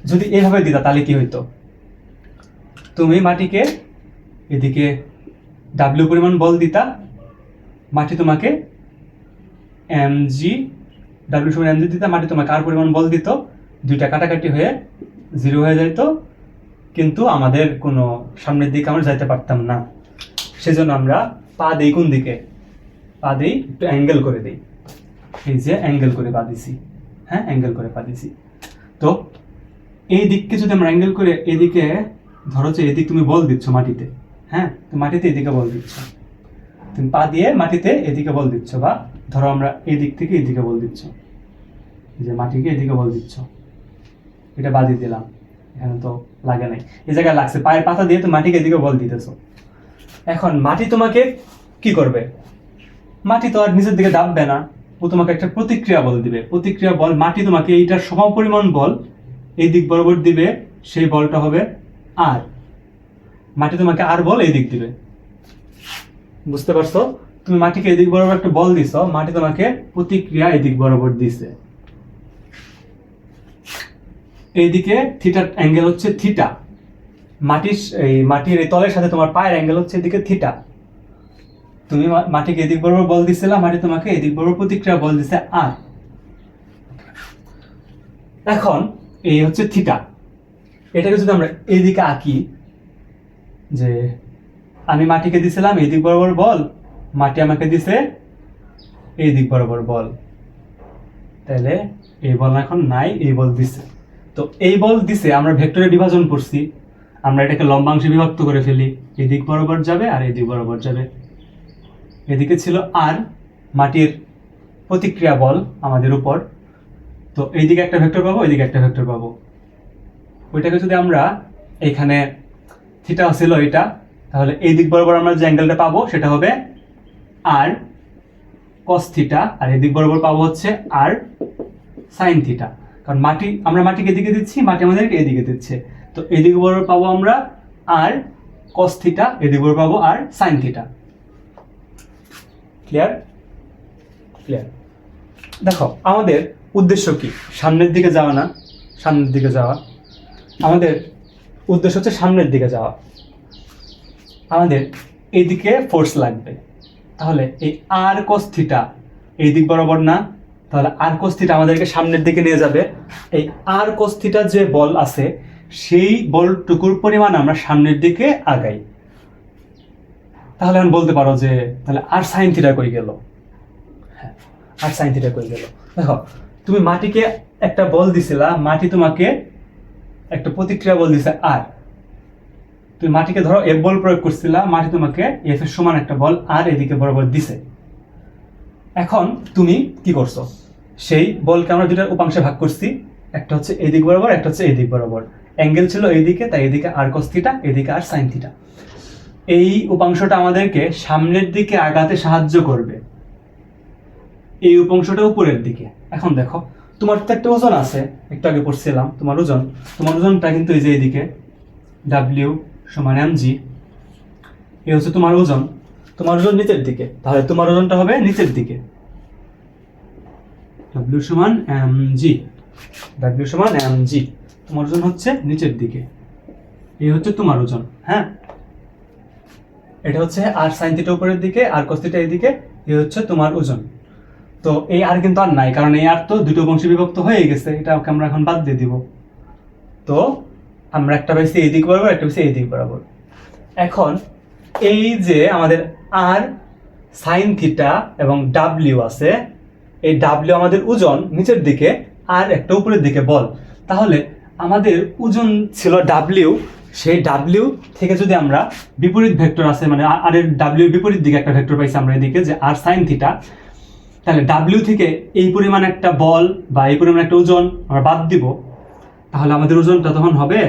যদি এইভাবে দিতা তাহলে কি হইতো, তুমি মাটিকে এদিকে ডাব্লিউ পরিমাণ বল দিতা, মাটি তোমাকে ডাব্লিউ সমান mg দিতা, মাটি তোমাকে আর পরিমাণ বল দিত, দুইটা কাটাকাটি হয়ে 0 হয়ে যাইতো, কিন্তু আমাদের কোনো সামনের দিকে আমরা যাইতে পারতাম না। সেজন্য আমরা পা দিই কোন দিকে, পা দিই একটু অ্যাঙ্গেল করে দিই, এই যে অ্যাঙ্গেল করে পা দিছি, হ্যাঁ অ্যাঙ্গেল করে পা দিছি। তো এই দিককে যদি আমরা অ্যাঙ্গেল করে এদিকে ধরো, যে এদিক তুমি বল দিচ্ছ মাটিতে, হ্যাঁ তো মাটিতে এদিকে বল দিচ্ছ, তুমি পা দিয়ে মাটিতে এদিকে বল দিচ্ছ, বা ধরো আমরা এই দিক থেকে এদিকে বল দিচ্ছ, যে মাটিকে এদিকে বল দিচ্ছ, এটা বাদ দিয়ে দিলাম, এখানে তো লাগে নাই, এই জায়গায় লাগছে, পায়ের পাতা দিয়ে তো মাটিকে এদিকে বল দিতেছো। এখন মাটি তোমাকে কি করবে, মাটি তো আর নিচের দিকে দাববে না, ও তোমাকে একটা প্রতিক্রিয়া বল দিবে। প্রতিক্রিয়া বল, মাটি তোমাকে এইটার সমপরিমাণ বল এই দিক বরাবর দিবে, সেই বলটা হবে আর, মাটি তোমাকে আর বল এই দিক দিবে। বুঝতে পারছো? তুমি মাটিকে এদিক বরাবর একটা বল দিছ, মাটি তোমাকে প্রতিক্রিয়া এদিক বরাবর দিছে। এইদিকে থিটার অ্যাঙ্গেল হচ্ছে থিটা, মাটির এই তলের সাথে তোমার পায়ের অ্যাঙ্গেল হচ্ছে এদিকে থিটা। তুমি মাটিকে এদিক বরাবর বল দিছিলা, মাটি তোমাকে এদিক বরাবর প্রতিক্রিয়া বল দিছে আর। এখন এই হচ্ছে থিটা, এটাকে যদি আমরা এইদিকে আঁকি, যে আমি মাটিকে দিছিলাম এই দিক বরাবর বল, মাটি আমাকে দিছে এই দিক বরাবর বল, তাহলে এই বল এখন নাই, এই বল দিছে। তো এই বল দিছে, আমরা ভেক্টরে বিভাজন করছি, আমরা এটাকে লম্বাংশে বিভক্ত করে ফেলি, এই দিক বরাবর যাবে আর এই দিক বরাবর যাবে। এদিকে ছিল আর মাটির প্রতিক্রিয়া বল আমাদের উপর, তো এইদিকে একটা ভেক্টর পাবো, এইদিকে একটা ভেক্টর পাবো। ওইটাকে যদি আমরা এখানে থিটা ছিল এটা, তাহলে এই দিক বরাবর আমরা যে অ্যাঙ্গেলটা পাবো সেটা হবে আর কস থিটা, আর এই দিক বরাবর পাবো হচ্ছে আর সাইন থিটা, কারণ আমরা মাটিকে এদিকে দিচ্ছি, মাটি আমাদেরকে এদিকে দিচ্ছে, তো এই দিক বরাবর পাবো আমরা আর কস থিটা, এদিক বরাবর পাবো আর সাইন থিটা। ক্লিয়ার? দেখো আমাদের উদ্দেশ্য কি, সামনের দিকে যাওয়া না, সামনের দিকে যাওয়া, আমাদের উদ্দেশ্য হচ্ছে সামনের দিকে যাওয়া। আমাদের এইদিকে ফোর্স লাগবে, তাহলে এই আর কস থিটা এই দিক বরাবর না, তাহলে আর কস থিটা আমাদেরকে সামনের দিকে নিয়ে যাবে। এই আর কস থিটা যে বল আছে, সেই বলটুকুর পরিমাণ আমরা সামনের দিকে আগাই। তাহলে আমি বলতে পারো যে তাহলে আর সাইন থিটা কই গেল, হ্যাঁ আর সাইন থিটা কই গেল। দেখো তুমি মাটিকে একটা বল দিছিলা, মাটি তোমাকে একটা প্রতিক্রিয়া বল দিছে আর, তুমি মাটিকে ধরো এফ বল প্রয়োগ করছিলা, মাটি তোমাকে এফ এর সমান একটা বল আর এদিকে বরাবর দিছে। এখন তুমি কি করছো, সেই বলকে আমরা দুইটা উপাংশে ভাগ করছি, একটা হচ্ছে এই দিক বরাবর, একটা হচ্ছে এই দিক বরাবর। অ্যাঙ্গেল ছিল এইদিকে, তাই এদিকে আর কস থিটা, এদিকে আর সাইন থিটা। এই উপাংশটা আমাদেরকে সামনের দিকে আগাতে সাহায্য করবে, এই উপাংশটা উপরের দিকে। এখন দেখো তোমার তো একটা ওজন আছে, একটু আগে পড়ছিলাম তোমার ওজনটা কিন্তু এই যে এইদিকে ডাব্লিউ সমান mg, এই হচ্ছে তোমার ওজন নিচের দিকে, তাহলে তোমার ওজনটা হবে নিচের দিকে, ডাব্লিউ সমান mg। তোমার ওজন হচ্ছে নিচের দিকে, এই হচ্ছে তোমার ওজন। হ্যাঁ, এটা হচ্ছে আর সাইন থিটা উপরের দিকে, আর কস থিটা এইদিকে, এই হচ্ছে তোমার ওজন। তো এই আর কিন্তু আর নাই, কারণ এই আর তো দুটো অংশে বিভক্ত হয়ে গেছে, এটাকে আমরা এখন বাদ দিয়ে দিব। তো আমরা একটা পাইছি এই দিক বরাবর, একটা পাইছি এই দিক বরাবর। এখন এই যে আমাদের আর সাইন থিটা এবং ডাব্লিউ আছে, এই ডাব্লিউ আমাদের ওজন নিচের দিকে, আর একটা উপরের দিকে বল। তাহলে আমাদের ওজন ছিল ডাব্লিউ, সেই ডাব্লিউ থেকে যদি আমরা বিপরীত ভেক্টর আছে, মানে আর এর ডাব্লিউ বিপরীত দিকে একটা ভেক্টর পাইছি আমরা এদিকে, যে আর সাইন থিটা, তাহলে ডাব্লিউ থেকে এই পরিমাণ একটা বল বা এই পরিমাণ একটা ওজন আমরা বাদ দিব, তাহলে আমাদের ওজনটা তখন হবে,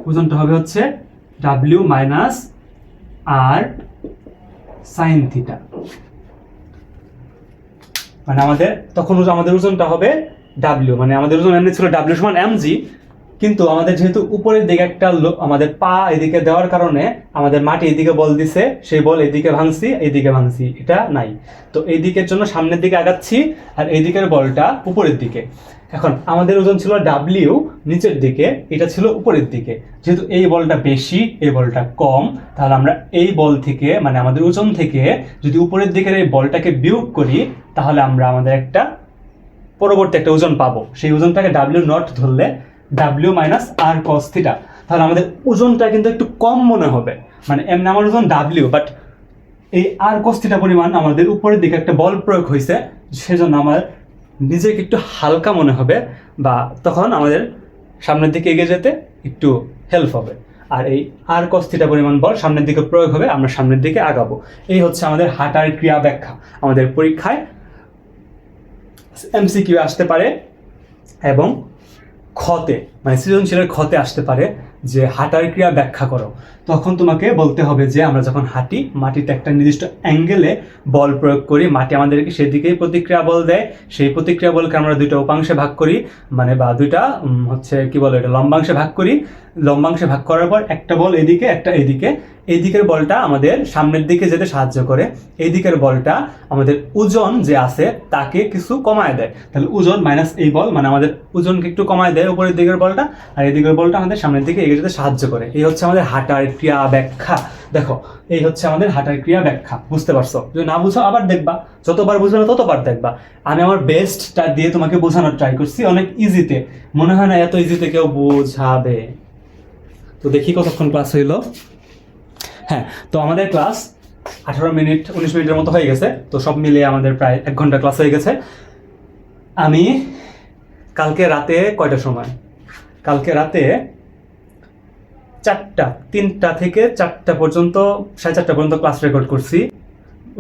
ওজনটা হবে হচ্ছে ডাব্লিউ মাইনাস আর সাইন থিটা। মানে আমাদের তখন আমাদের ওজনটা হবে ডাব্লিউ, মানে আমাদের ওজন এমনি ছিল ডাব্লিউ সমান এমজি, কিন্তু আমাদের যেহেতু উপরের দিকে একটা আমাদের পা এদিকে দেওয়ার কারণে আমাদের মাটি এদিকে বল দিছে, সেই বল এদিকে ভাঙছি, এইদিকে ভাঙছি, এটা নাই। তো এই দিকের জন্য সামনের দিকে আগাচ্ছি, আর এই দিকের বলটা উপরের দিকে। এখন আমাদের ওজন ছিল ডাব্লিউ নিচের দিকে, এটা ছিল উপরের দিকে। যেহেতু এই বলটা বেশি, এই বলটা কম, তাহলে আমরা এই বল থেকে, মানে আমাদের ওজন থেকে যদি উপরের দিকের এই বলটাকে বিয়োগ করি, তাহলে আমরা আমাদের একটা পরবর্তী একটা ওজন পাবো। সেই ওজনটাকে ডাব্লিউ নট ধরলে ডাব্লিউ মাইনাস আর কস থিটা, তাহলে আমাদের ওজনটা কিন্তু একটু কম মনে হবে। মানে এমনি আমার ওজন ডাব্লিউ, বাট এই আর কস থিটা পরিমাণ আমাদের উপরের দিকে একটা বল প্রয়োগ হয়েছে, সেজন্য আমার নিজেকে একটু হালকা মনে হবে, বা তখন আমাদের সামনের দিকে এগিয়ে যেতে একটু হেল্প হবে। আর এই আর কস থিটা পরিমাণ বল সামনের দিকে প্রয়োগ হবে, আমরা সামনের দিকে আগাবো। এই হচ্ছে আমাদের হাঁটার ক্রিয়া ব্যাখ্যা। আমাদের পরীক্ষায় এমসিকিউ আসতে পারে এবং খতে, মানে সৃজনশীলের খতে আসতে পারে যে হাঁটার ক্রিয়া ব্যাখ্যা করো। তখন তোমাকে বলতে হবে যে আমরা যখন হাঁটি, মাটিতে একটা নির্দিষ্ট অ্যাঙ্গেলে বল প্রয়োগ করি, মাটি আমাদেরকে সেদিকেই প্রতিক্রিয়া বল দেয়, সেই প্রতিক্রিয়া বলকে আমরা দুইটা উপাংশে ভাগ করি, মানে বা দুইটা হচ্ছে কি বলে এটা লম্বাংশে ভাগ করি। লম্বাংশে ভাগ করার পর একটা বল এদিকে, একটা এদিকে। এই দিকের বলটা আমাদের সামনের দিকে যেতে সাহায্য করে, এই দিকের বলটা আমাদের ওজন যে আছে তাকে কিছু কমায় দেয়। তাহলে ওজন মাইনাস এই বল, মানে আমাদের ওজনকে একটু কমায় দেয় উপরের দিকের বলটা, আর এই দিকের বলটা আমাদের সামনের দিকে এগিয়ে যেতে সাহায্য করে। এই হচ্ছে আমাদের হাঁটার ক্রিয়া ব্যাখ্যা। দেখো, এই হচ্ছে আমাদের হাঁটার ক্রিয়া ব্যাখ্যা। বুঝতে পারছো? যদি না বুঝো আবার দেখবা, যতবার বুঝবে না ততবার দেখবা। আমি আমার বেস্টটা দিয়ে তোমাকে বোঝানোর ট্রাই করছি, অনেক ইজিতে। মনে হয় না এত ইজিতে কেউ বোঝাবে। তো দেখি কতক্ষণ ক্লাস হইলো। হ্যাঁ, তো আমাদের ক্লাস 18 মিনিট 19 মিনিটের মতো হয়ে গেছে। তো সব মিলিয়ে আমাদের প্রায় 1 ঘন্টা ক্লাস হয়ে গেছে। আমি কালকে রাতে কয়টার সময়, কালকে রাতে 3টা থেকে 4টা পর্যন্ত, 4:30 পর্যন্ত ক্লাস রেকর্ড করছি।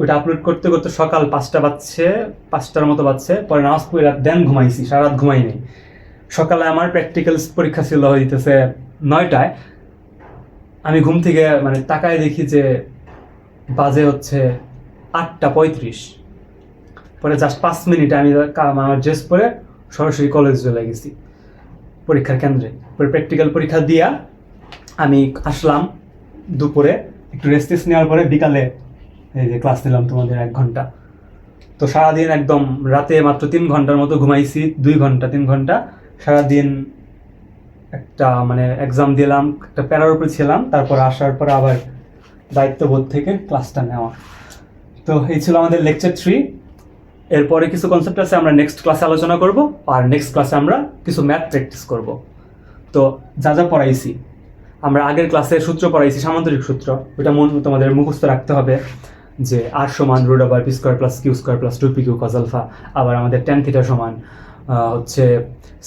ওইটা আপলোড করতে করতে সকাল 5টা বাজছে, 5টার মতো বাজছে। পরে নামাজ পড়ে রাত দেন ঘুমাইছি, সারা রাত ঘুমাইনি। সকালে আমার প্র্যাকটিক্যাল পরীক্ষা ছিল হইতেছে 9টায়। আমি ঘুম থেকে মানে তাকায় দেখি যে বাজে হচ্ছে 8:35। পরে জাস্ট 5 মিনিটে আমি আমার ড্রেস পরে সরাসরি কলেজ চলে গেছি পরীক্ষার কেন্দ্রে। পরে প্র্যাকটিক্যাল পরীক্ষা দিয়া আমি আসলাম দুপুরে, একটু রেস্ট নেওয়ার পরে বিকালে এই যে ক্লাস নিলাম তোমাদের 1 ঘন্টা। তো সারাদিন একদম, রাতে মাত্র 3 ঘন্টার মতো ঘুমাইছি, 2 ঘন্টা 3 ঘন্টা সারাদিন। একটা মানে এক্সাম দিলাম, একটা প্যারার উপরে ছিলাম, তারপর আসার পর আবার দায়িত্ববোধ থেকে ক্লাসটা নেওয়া। তো এই ছিল আমাদের লেকচার 3। এরপরে কিছু কনসেপ্ট আছে, আমরা নেক্সট ক্লাসে আলোচনা করব, আর নেক্সট ক্লাসে আমরা কিছু ম্যাথ প্র্যাকটিস করব। তো যা যা পড়াইছি, আমরা আগের ক্লাসে সূত্র পড়াইছি, সামান্তরিক সূত্র, ওটা তোমাদের মুখস্থ রাখতে হবে, যে আর সমান √p² + q² + 2pq cos alpha. আবার আমাদের tan থিটা সমান হচ্ছে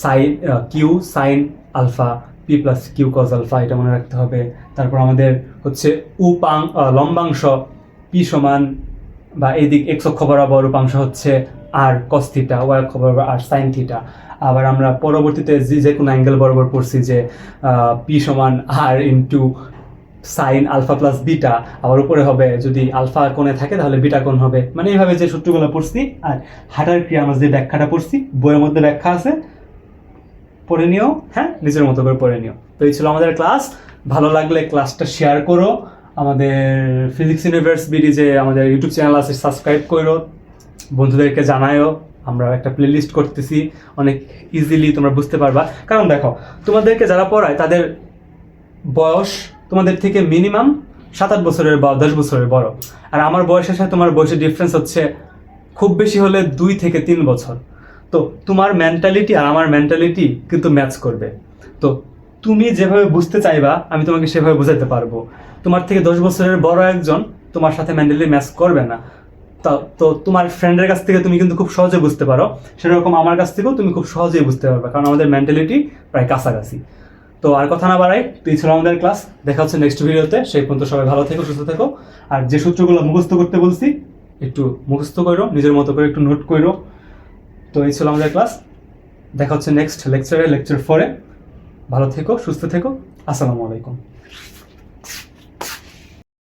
sine Q sine alpha p + q cos alpha, এটা মনে রাখতে হবে। তারপর আমাদের হচ্ছে লম্বাংশ p সমান, বা এইদিক x অক্ষ বরাবর উপাংশ হচ্ছে আর cos থিটা, y অক্ষ বরাবর আর sin থিটা। আবার আমরা পরবর্তীতে যে কোনো অ্যাঙ্গেল বরাবর পড়ছি যে p সমান r into sine alpha plus beta. আবার উপরে হবে যদি আলফা কোণে থাকে তাহলে বিটা কোণ হবে। মানে এইভাবে যে সূত্রগুলো পড়ছি, আর হাঁটার ক্রিয়া আমরা যে ব্যাখ্যাটা পড়ছি, বইয়ের মধ্যে ব্যাখ্যা আছে, পড়ে নিও। হ্যাঁ, নিজের মতো করে পড়ে নিও। তো এই ছিল আমাদের ক্লাস। ভালো লাগলে ক্লাসটা শেয়ার করো। আমাদের ফিজিক্স ইউনিভার্স বিডি যে আমাদের ইউটিউব চ্যানেল আছে, সাবস্ক্রাইব করো, বন্ধুদেরকে জানায়ও আমরা একটা প্লেলিস্ট করতেছি, অনেক ইজিলি তোমরা বুঝতে পারবা। কারণ দেখো, তোমাদেরকে যারা পড়ায় তাদের বয়স তোমাদের থেকে মিনিমাম 7-8 বছরের বা 10 বছরের বড়, আর আমার বয়সের সাথে তোমার বয়সের ডিফারেন্স হচ্ছে খুব বেশি হলে 2 থেকে 3 বছর। তো তোমার মেন্টালিটি আর আমার মেন্টালিটি কিন্তু ম্যাচ করবে। তো তুমি যেভাবে বুঝতে চাইবা আমি তোমাকে সেভাবে বোঝাতে পারবো। তোমার থেকে 10 বছরের বড় একজন তোমার সাথে মেন্টালি ম্যাচ করবে না। তো তোমার ফ্রেন্ডের কাছ থেকে তুমি কিন্তু খুব সহজে বুঝতে পারো, সেরকম আমার কাছ থেকেও তুমি খুব সহজেই বুঝতে পারবে, কারণ আমাদের মেন্টালিটি প্রায় কাছাকাছি। তো আর কথা না বাড়াই, তো এই ছিল আমাদের ক্লাস। দেখা হচ্ছে নেক্সট ভিডিওতে। সেই পর্যন্ত সবাই ভালো থেকো, সুস্থ থেকো। আর যে সূত্রগুলো মুখস্থ করতে বলছি একটু মুখস্থ করো, নিজের মতো করে একটু নোট করো। তো এই ছিল আমাদের ক্লাস। দেখা হচ্ছে নেক্সট লেকচারে, লেকচার 4-এ। ভালো থেকো, সুস্থ থেকো। আসসালামু আলাইকুম।